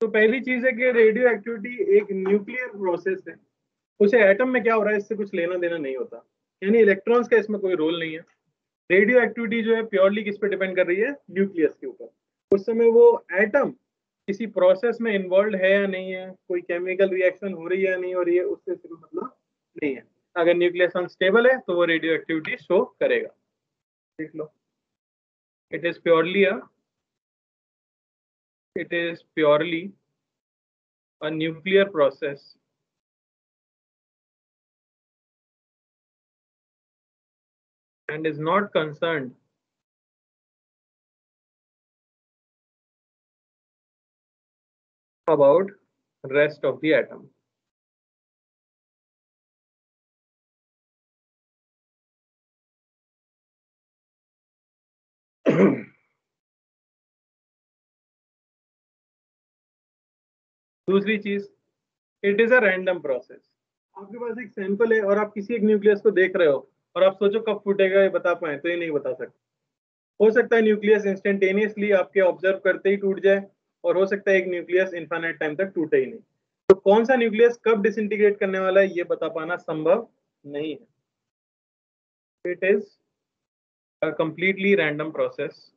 तो पहली चीज है कि रेडियो एक्टिविटी एक न्यूक्लियर प्रोसेस है, उसे एटम में क्या हो रहा है इससे कुछ लेना देना नहीं होता, यानी इलेक्ट्रॉन्स का इसमें कोई रोल नहीं है। रेडियो एक्टिविटी जो है प्योरली किस पे डिपेंड कर रही है, न्यूक्लियस के ऊपर। उस समय वो एटम किसी प्रोसेस में इन्वॉल्व है या नहीं है, कोई केमिकल रिएक्शन हो रही है या नहीं हो रही है, उससे सिर्फ मतलब नहीं है। अगर न्यूक्लियस अनस्टेबल है तो वो रेडियो एक्टिविटी शो करेगा। देख लो, it is purely a it is purely a nuclear process and is not concerned about rest of the atom. दूसरी चीज, it is a random process. आपके पास एक सैंपल है और आप किसी एक न्यूक्लियस को देख रहे हो और आप सोचो कब फूटेगा ये बता पाए, तो ये नहीं बता सकते। हो सकता है न्यूक्लियस इंस्टेंटेनियसली आपके ऑब्जर्व करते ही टूट जाए, और हो सकता है एक न्यूक्लियस इन्फाइनाइट टाइम तक टूटे ही नहीं। तो कौन सा न्यूक्लियस कब डिसइंटीग्रेट करने वाला है ये बता पाना संभव नहीं है। It is a completely random process.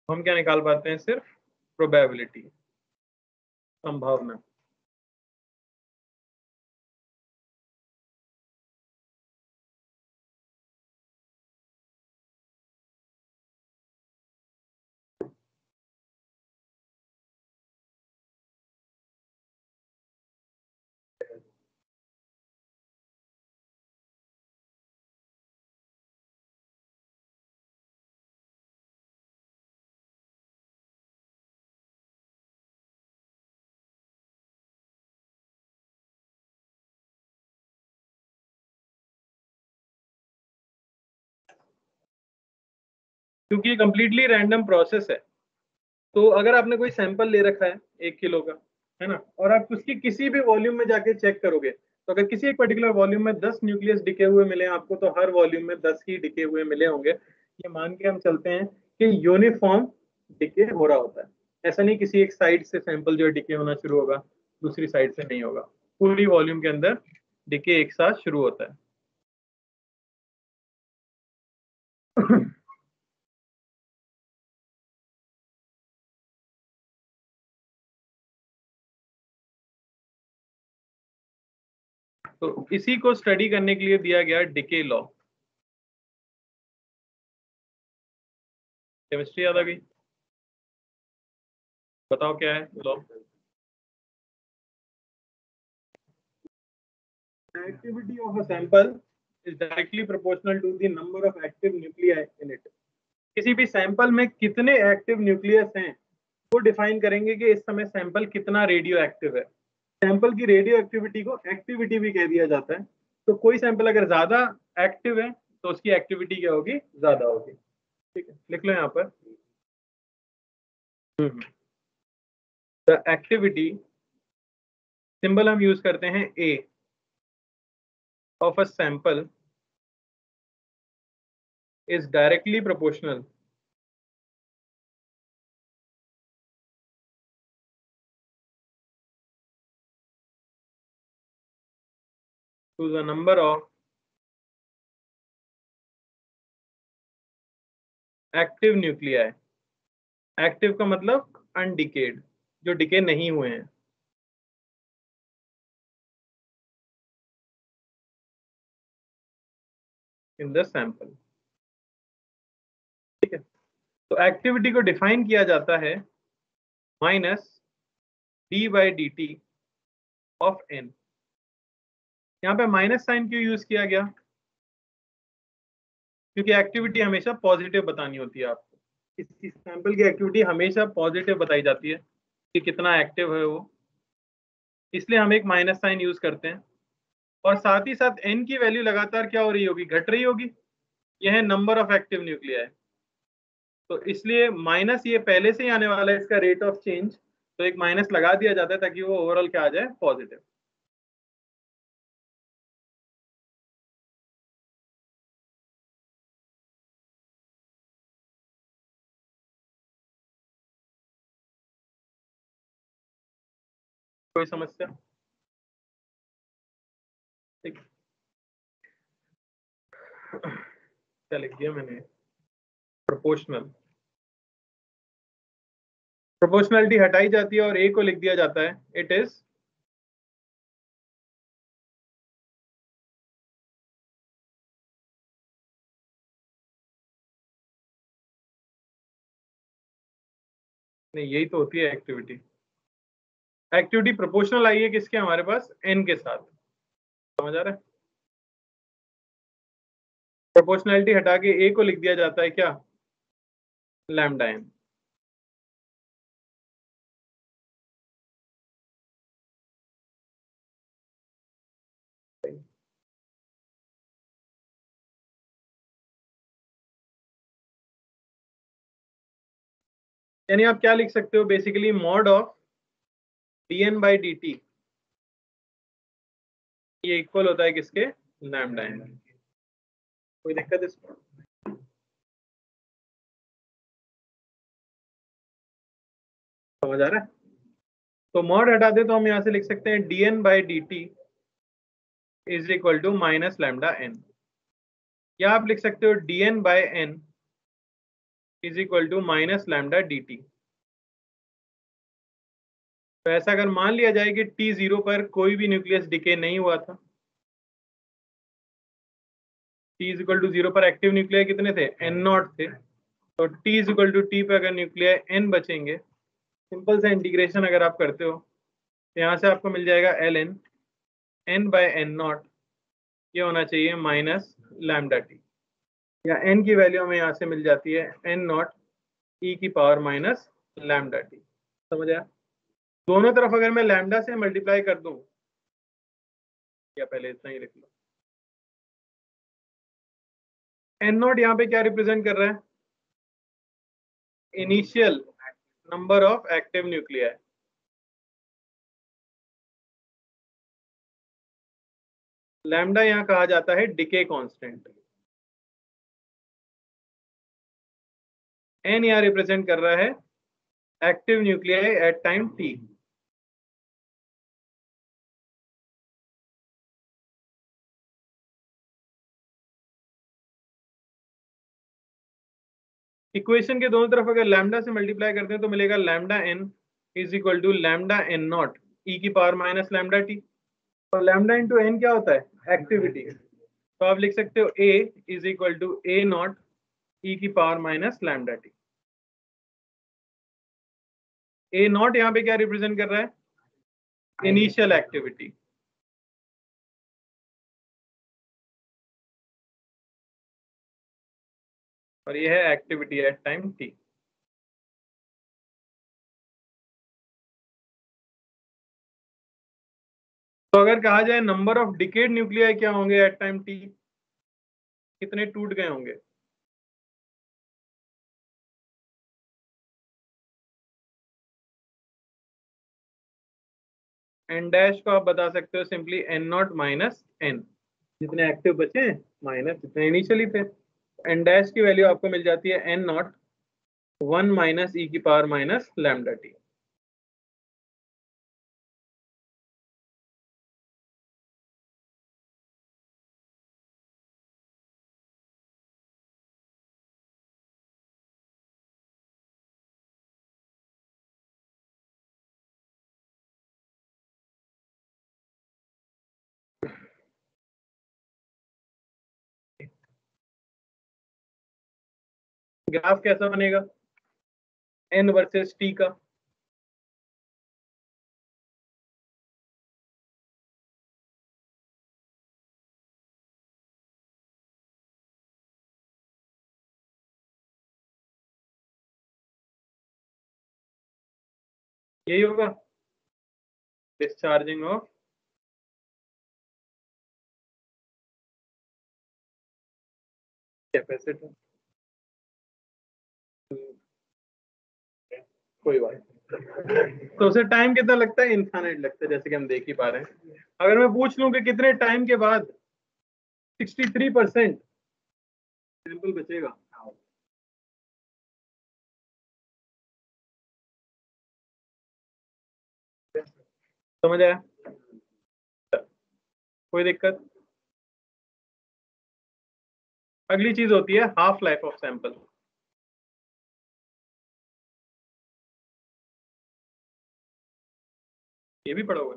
हम क्या निकाल पाते हैं, सिर्फ प्रोबेबिलिटी, संभावना। क्योंकि ये कंप्लीटली रैंडम प्रोसेस है, तो अगर आपने कोई सैंपल ले रखा है 1 किलो का, है ना, और आप उसकी किसी भी वॉल्यूम में जाके चेक करोगे, तो अगर किसी एक पर्टिकुलर वॉल्यूम में 10 न्यूक्लियस डिके हुए मिले आपको, तो हर वॉल्यूम में 10 ही डिके हुए मिले होंगे, ये मान के हम चलते हैं कि यूनिफॉर्म डिके हो रहा होता है। ऐसा नहीं किसी एक साइड से सैंपल जो है डिके होना शुरू होगा, दूसरी साइड से नहीं होगा, पूरी वॉल्यूम के अंदर डिके एक साथ शुरू होता है। तो इसी को स्टडी करने के लिए दिया गया डिके लॉ। केमिस्ट्री याद आ गई? बताओ क्या है law? Activity of a sample is directly proportional to the number of active nuclei in it. किसी भी सैंपल में कितने एक्टिव न्यूक्लियस हैं वो डिफाइन करेंगे कि इस समय सैंपल कितना रेडियो एक्टिव है। सैंपल की रेडियो एक्टिविटी को एक्टिविटी भी कह दिया जाता है। तो कोई सैंपल अगर ज्यादा एक्टिव है तो उसकी एक्टिविटी क्या होगी? ज्यादा होगी। ठीक है, लिख लो यहाँ पर। द एक्टिविटी सिंबल हम यूज करते हैं A of a sample is directly proportional to the number of active nuclei. Active का मतलब अनडिकेड, जो डिके नहीं हुए हैं। इन द सैंपल, ठीक है। तो एक्टिविटी को डिफाइन किया जाता है minus D by D T of N. यहाँ पे माइनस साइन क्यों यूज किया गया? क्योंकि एक्टिविटी हमेशा पॉजिटिव बतानी होती है आपको। किसी सैंपल की एक्टिविटी हमेशा पॉजिटिव बताई जाती है कि कितना एक्टिव है वो, इसलिए हम एक माइनस साइन यूज करते हैं। और साथ ही साथ एन की वैल्यू लगातार क्या हो रही होगी? घट रही होगी। यह है नंबर ऑफ एक्टिव न्यूक्लियाई। तो इसलिए माइनस ये पहले से ही आने वाला है, इसका रेट ऑफ चेंज, तो एक माइनस लगा दिया जाता है ताकि वो ओवरऑल क्या आ जाए? पॉजिटिव। कोई समस्या? ठीक, क्या लिख दिया मैंने? प्रोपोर्शनल। प्रोपोर्शनलिटी हटाई जाती है और ए को लिख दिया जाता है इट इज नहीं, यही तो होती है एक्टिविटी। एक्टिविटी प्रोपोर्शनल आई है किसके? हमारे पास एन के साथ। समझ आ रहा है? प्रोपोर्शनलिटी हटा के ए को लिख दिया जाता है क्या? Lambda N. यानी आप क्या लिख सकते हो basically? Mod of D N by D T ये इक्वल होता है किसके? Lambda N. कोई दिक्कत इसमें? समझ आ रहा है? तो मॉड हटा दे तो हम यहां से लिख सकते हैं D N by D T is equal to minus lambda N, या आप लिख सकते हो D N by N is equal to minus lambda D T. तो ऐसा अगर मान लिया जाए कि टी जीरो पर कोई भी न्यूक्लियस डिके नहीं हुआ था, T is equal to zero पर एक्टिव न्यूक्लियर कितने थे? एन नॉट थे। तो T is equal to T पे अगर न्यूक्लियर एन बचेंगे, सिंपल सा इंटीग्रेशन अगर आप करते हो तो यहाँ से आपको मिल जाएगा L N, N by N not, ये होना चाहिए माइनस लैम्डा टी, या एन की वैल्यू हमें यहाँ से मिल जाती है एन नॉट ई की पावर माइनस लैम्डा टी। समझ आया? दोनों तरफ अगर मैं लैम्डा से मल्टीप्लाई कर दूं, या पहले इतना ही लिख लो, एन नॉट यहाँ पे क्या रिप्रेजेंट कर रहा है? Initial number of active nuclei. Lambda यहाँ कहा जाता है डिके कांस्टेंट। एन यहाँ रिप्रेजेंट कर रहा है active nuclei at time T. Equation के दोनों तरफ अगर लैम्डा से मल्टीप्लाई करते हैं तो मिलेगा lambda N is equal to lambda N naught e की पावर माइनस लैम्डा टी। और लैम्डा इंटू एन क्या होता है? एक्टिविटी। तो आप लिख सकते हो A is equal to A naught e की power minus lambda t. A naught यहाँ पे क्या रिप्रेजेंट कर रहा है? Initial activity. और ये है एक्टिविटी एट टाइम टी। तो अगर कहा जाए नंबर ऑफ डिकेड न्यूक्लियाई क्या होंगे एट टाइम टी, कितने टूट गए होंगे? एन डैश को आप बता सकते हो simply N not minus N, जितने एक्टिव बचे माइनस जितने इनिशियली थे। एन डैश की वैल्यू आपको मिल जाती है एन नॉट 1 माइनस ई की power minus lambda T. Graph कैसा बनेगा एन वर्सेस टी का? यही होगा डिस्चार्जिंग ऑफ कैपेसिटर। कोई बात नहीं। तो उसे टाइम कितना लगता है? इनफाइनाइट लगता है, जैसे कि हम देख ही पा रहे हैं। अगर मैं पूछ लूं कि कितने टाइम के बाद 63% सैंपल बचेगा, समझ आया? कोई दिक्कत? अगली चीज होती है हाफ लाइफ ऑफ सैंपल। ये भी पढ़ोगे?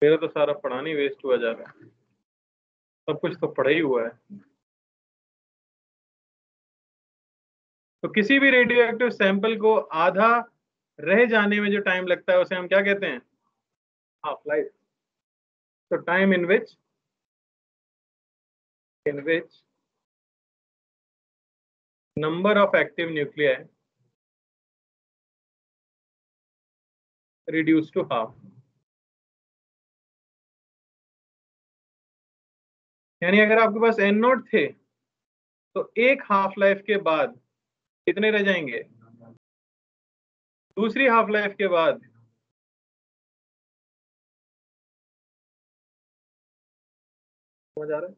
मेरा तो सारा पढ़ानी वेस्ट हुआ जा रहा है, सब कुछ तो पढ़ा ही हुआ है। तो किसी भी रेडियो एक्टिव सैंपल को आधा रह जाने में जो टाइम लगता है उसे हम क्या कहते हैं? Half life. तो time in which number of active nuclei reduce to half. यानी अगर आपके पास एन नॉट थे तो एक हाफ लाइफ के बाद कितने रह जाएंगे? दूसरी हाफ लाइफ के बाद समझ आ रहा है?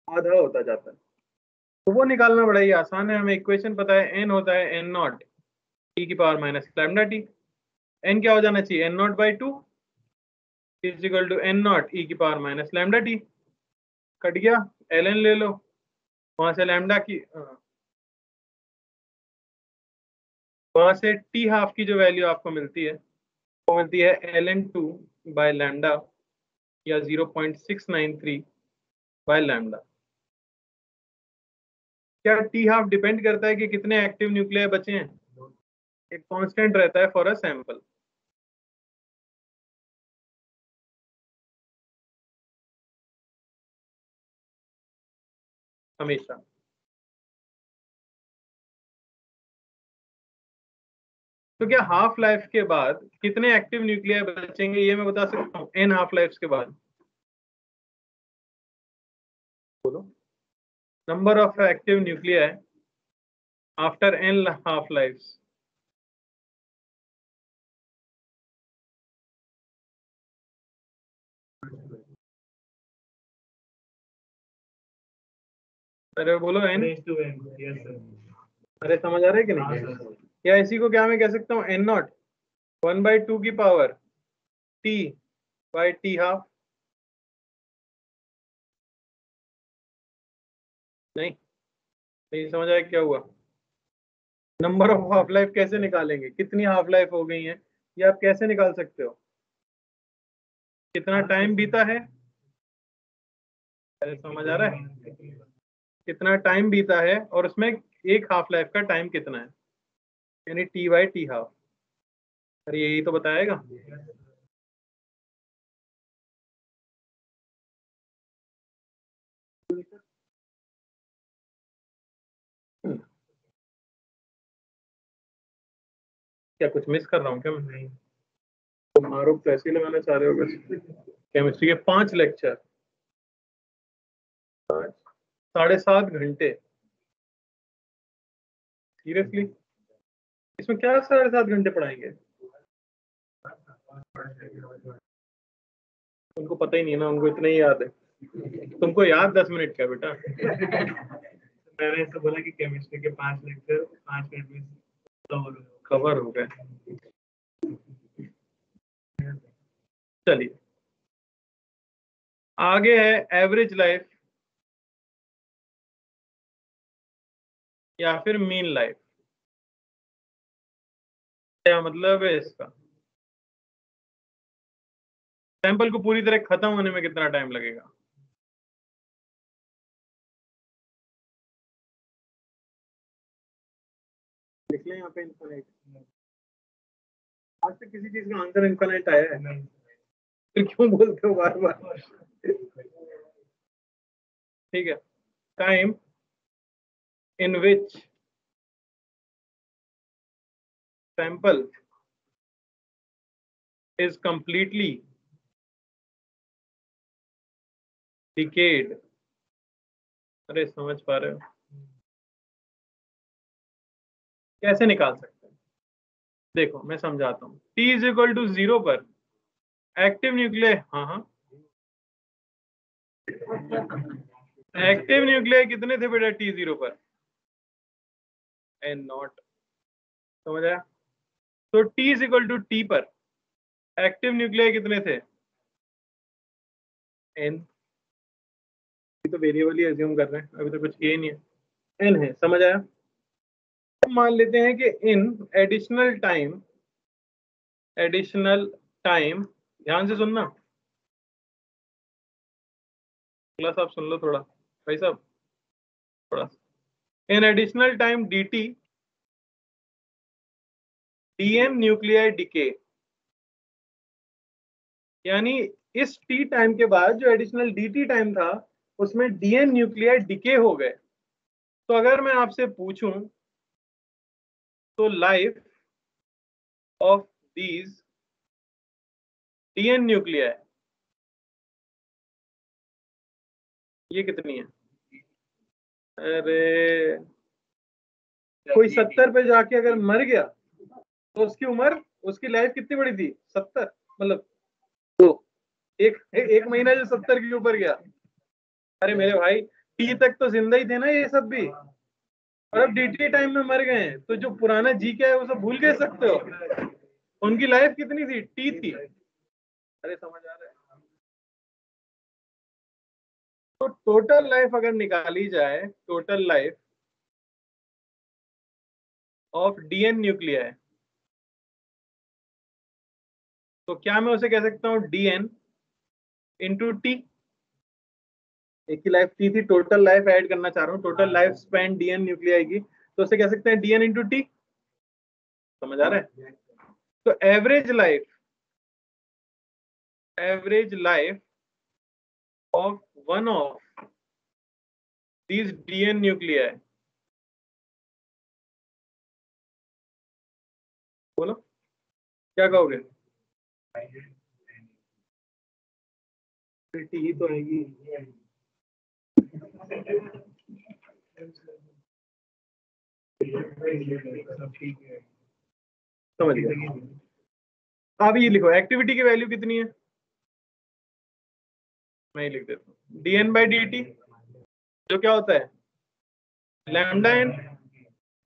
आधा होता जाता है। तो वो निकालना बड़ा ही आसान है। हमें इक्वेशन पता है, एन होता है एन नॉट ई की power minus lambda t. N क्या हो जाना चाहिए? N naught by two is equal to N naught e की power minus lambda t. Cut गया, एल एन ले लो, वहां से लैम्डा की वहां से टी हाफ की जो वैल्यू आपको मिलती है वो मिलती है L N two by lambda या 0.693 बाय लैम्डा। क्या टी हाफ डिपेंड करता है कि कितने एक्टिव न्यूक्लियाई बचे हैं? एक कांस्टेंट रहता है फॉर अ सैंपल हमेशा। तो क्या हाफ लाइफ के बाद कितने एक्टिव न्यूक्लियाई बचेंगे ये मैं बता सकता हूँ एन हाफ लाइफ के बाद? बोलो। Number of active nuclei after N half life. अरे बोलो n। yes sir। अरे समझ आ रहा है कि नहीं? या इसी को क्या मैं कह सकता हूँ n नॉट 1/2 की power t by t half. नहीं नहीं समझ आया क्या हुआ? नंबर ऑफ हाफ लाइफ कैसे निकालेंगे? कितनी हाफ लाइफ हो गई है ये आप कैसे निकाल सकते हो? कितना टाइम बीता है? अरे समझ आ रहा है? कितना टाइम बीता है और उसमें एक हाफ लाइफ का टाइम कितना है, यानी t बाई टी हाफ। अरे यही तो बताएगा। क्या कुछ मिस कर रहा हूँ क्या मैं? नहीं। तुम आरोप तो ऐसे ही लगाने चाह रहे हो बस। केमिस्ट्री के 5 लेक्चर, 7.5 घंटे, सीरियसली इसमें क्या 7.5 घंटे पढ़ाएंगे? उनको पता ही नहीं है ना, उनको इतना ही याद है। तुमको याद 10 मिनट का बेटा। मैंने ऐसा बोला कि केमिस्ट्री के 5 लेक्चर 5 मिनट में कवर हो गए। चलिए आगे है एवरेज लाइफ या फिर मीन लाइफ। क्या मतलब है इसका? सैंपल को पूरी तरह खत्म होने में कितना टाइम लगेगा? लिख लें यहाँ पे इनफाइनाइट। आज तक किसी चीज का आंसर इनफाइनाइट आया है? नहीं। फिर क्यों बोलते हो बार बार? ठीक है। Time in which sample is completely decayed। अरे समझ पा रहे हो? कैसे निकाल सकते हैं? देखो मैं समझाता हूँ। t इज इक्वल टू 0 पर एक्टिव न्यूक्लियर, हाँ एक्टिव न्यूक्लियर कितने थे बेटा t0 पर? n not. समझ आया? तो t is equal to t पर एक्टिव न्यूक्लियर कितने थे? n। तो वेरिएबल ही अज्यूम कर रहे हैं, अभी तो कुछ किया ही नहीं है। n है, समझ आया? तो मान लेते हैं कि इन एडिशनल टाइम, ध्यान से सुनना क्लास, आप सुन लो थोड़ा भाई साहब, थोड़ा। In additional time dt dn nuclear decay, यानी इस t टाइम के बाद जो एडिशनल dt टाइम था उसमें dn न्यूक्लियर डिके हो गए। तो अगर मैं आपसे पूछूं तो life of these dn nuclear ये कितनी है? अरे कोई 70 पे जाके अगर मर गया तो उसकी उम्र, उसकी लाइफ कितनी बड़ी थी? 70, मतलब तो एक महीना जो 70 के ऊपर गया। अरे मेरे भाई टी तक तो जिंदा ही थे ना ये सब भी, और अब डीटी टाइम में मर गए हैं, तो जो पुराना जी क्या है वो सब भूल कैसे सकते हो? उनकी लाइफ कितनी थी? टी थी। अरे समझ आ रहा है? तो टोटल लाइफ अगर निकाली जाए, total life of DN nuclear, तो क्या मैं उसे कह सकता हूँ डीएन इंटू टी? एक की लाइफ टी थी, टोटल लाइफ ऐड करना चाह रहा हूँ, total life span DN nuclear की, तो उसे कह सकते हैं डीएन इंटू टी। समझ आ रहा है? तो average life of one of these DN nuclear, बोलो क्या कहोगे? टी ही तो आएगी। समझ गया। अब ये लिखो एक्टिविटी की वैल्यू कितनी है, मैं ही लिख देता हूँ, dn बाई dt जो क्या होता है लैम्डा एन,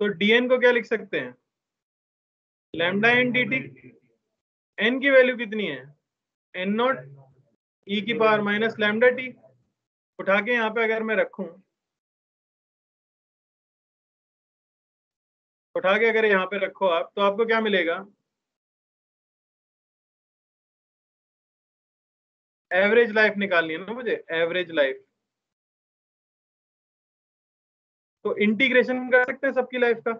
तो dn को क्या लिख सकते हैं, लैम्डा एन dt। n की वैल्यू कितनी है, n नॉट e की पावर माइनस लैम्डा t। उठा के यहाँ पे अगर मैं रखूं, उठा के अगर यहाँ पे रखो आप, तो आपको क्या मिलेगा, एवरेज लाइफ निकालनी है ना मुझे, एवरेज लाइफ। तो इंटीग्रेशन कर सकते हैं सबकी लाइफ का।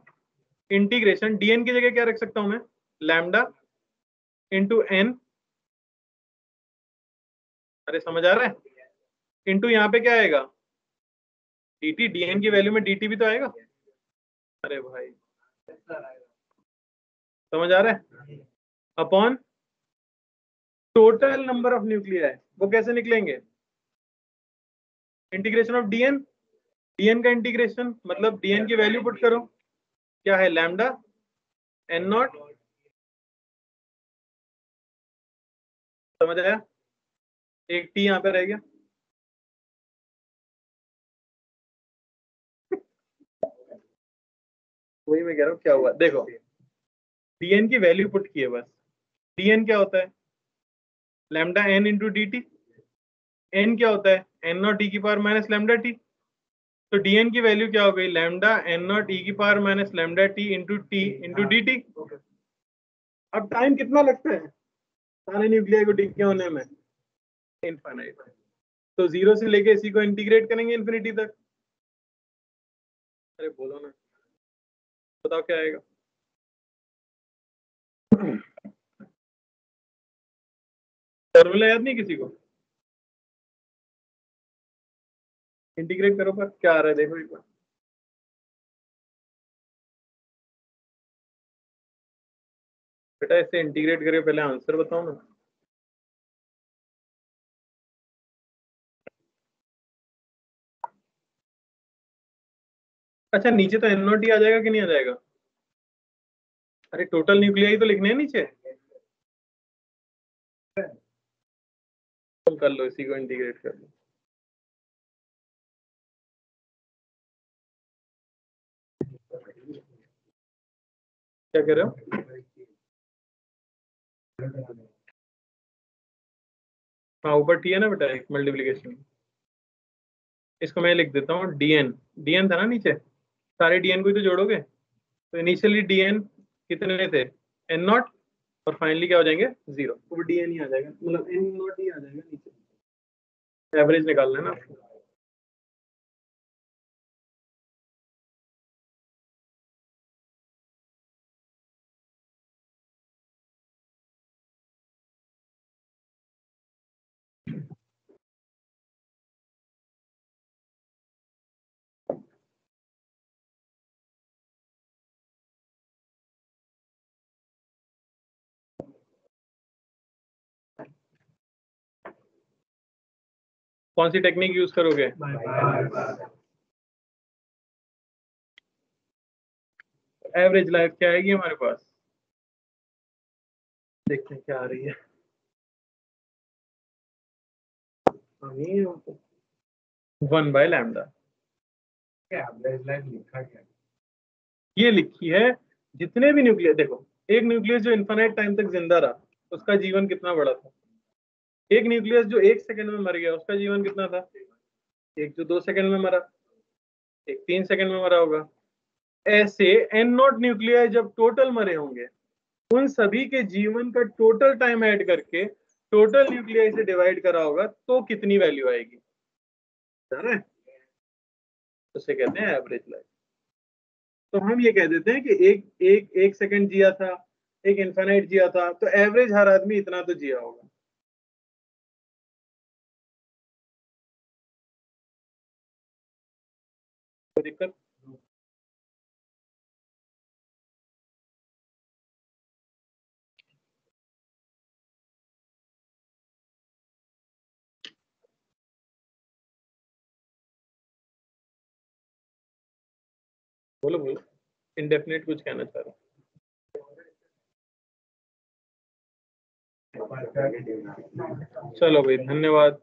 इंटीग्रेशन dn की जगह क्या रख सकता हूं मैं, लैम्डा इंटू एन, अरे समझ आ रहा है, इंटू यहाँ पे क्या आएगा, dt, dn की वैल्यू में dt भी तो आएगा। अरे भाई समझ आ रहा है, upon total number of nuclei. वो कैसे निकलेंगे, इंटीग्रेशन ऑफ dn, dn का इंटीग्रेशन मतलब dn की वैल्यू पुट करो, क्या है लैम्डा n नॉट, समझ आया, एक t यहाँ पे रह गया। वही मैं कह रहा हूँ क्या हुआ, देखो dn की वैल्यू पुट की है बस। dn क्या होता है, lambda n into D T. n क्या होता है, n नॉट e की पावर माइनस लैम्डा टी। तो dn की वैल्यू क्या हो गई, लैम्डा n नॉट e की power minus lambda T into D T. अब टाइम कितना लगता है सारे न्यूक्लियाई को डिके होने में, इनफाइनाइट। तो जीरो से लेके इसी को इंटीग्रेट करेंगे इन्फिनिटी तक। अरे बोलो ना, बताओ क्या आएगा। फॉर्मूला याद नहीं किसी को, इंटीग्रेट करो पर क्या आ रहा है देखो एक बार। बेटा इसे इंटीग्रेट करके पहले आंसर बताओ ना। अच्छा नीचे तो एन नॉट ही आ जाएगा कि नहीं आ जाएगा, अरे टोटल न्यूक्लियाई तो लिखने हैं नीचे, कर लो इसी को इंटीग्रेट कर लो। क्या कर रहे हो, हाँ ऊपर टी है ना बेटा, एक मल्टीप्लीकेशन, इसको मैं लिख देता हूँ dn। dn था ना नीचे, सारे dn को ही तो जोड़ोगे, तो इनिशियली dn कितने थे, n नॉट, और फाइनली क्या हो जाएंगे जीरो, तो वो dn ही आ जाएगा, मतलब n नॉट ही आ जाएगा नीचे। एवरेज निकालना है ना आपको। कौन सी टेक्निक यूज करोगे, एवरेज लाइफ क्या आएगी हमारे पास, देखते हैं क्या आ रही है। 1/λ एवरेज लाइफ लिखा क्या, ये लिखी है जितने भी न्यूक्लियस, देखो एक न्यूक्लियस जो इन्फिनाइट टाइम तक जिंदा रहा उसका जीवन कितना बड़ा था, एक न्यूक्लियस जो 1 सेकंड में मर गया उसका जीवन कितना था, एक जो 2 सेकंड में मरा, एक 3 सेकंड में मरा होगा। ऐसे एन नॉट न्यूक्लियाई जब टोटल मरे होंगे, उन सभी के जीवन का टोटल टाइम ऐड करके टोटल न्यूक्लियाई से डिवाइड करा होगा तो कितनी वैल्यू आएगी, जाना है, उसे कहते हैं एवरेज लाइफ। तो हम ये कह देते हैं कि एक सेकंड जिया था, एक इन्फिनाइट जिया था, तो एवरेज हर आदमी इतना तो जिया होगा। कोई दिक्कत, बोलो बोलो, इंडेफिनेट कुछ कहना चाह रहा हूँ। चलो भाई धन्यवाद।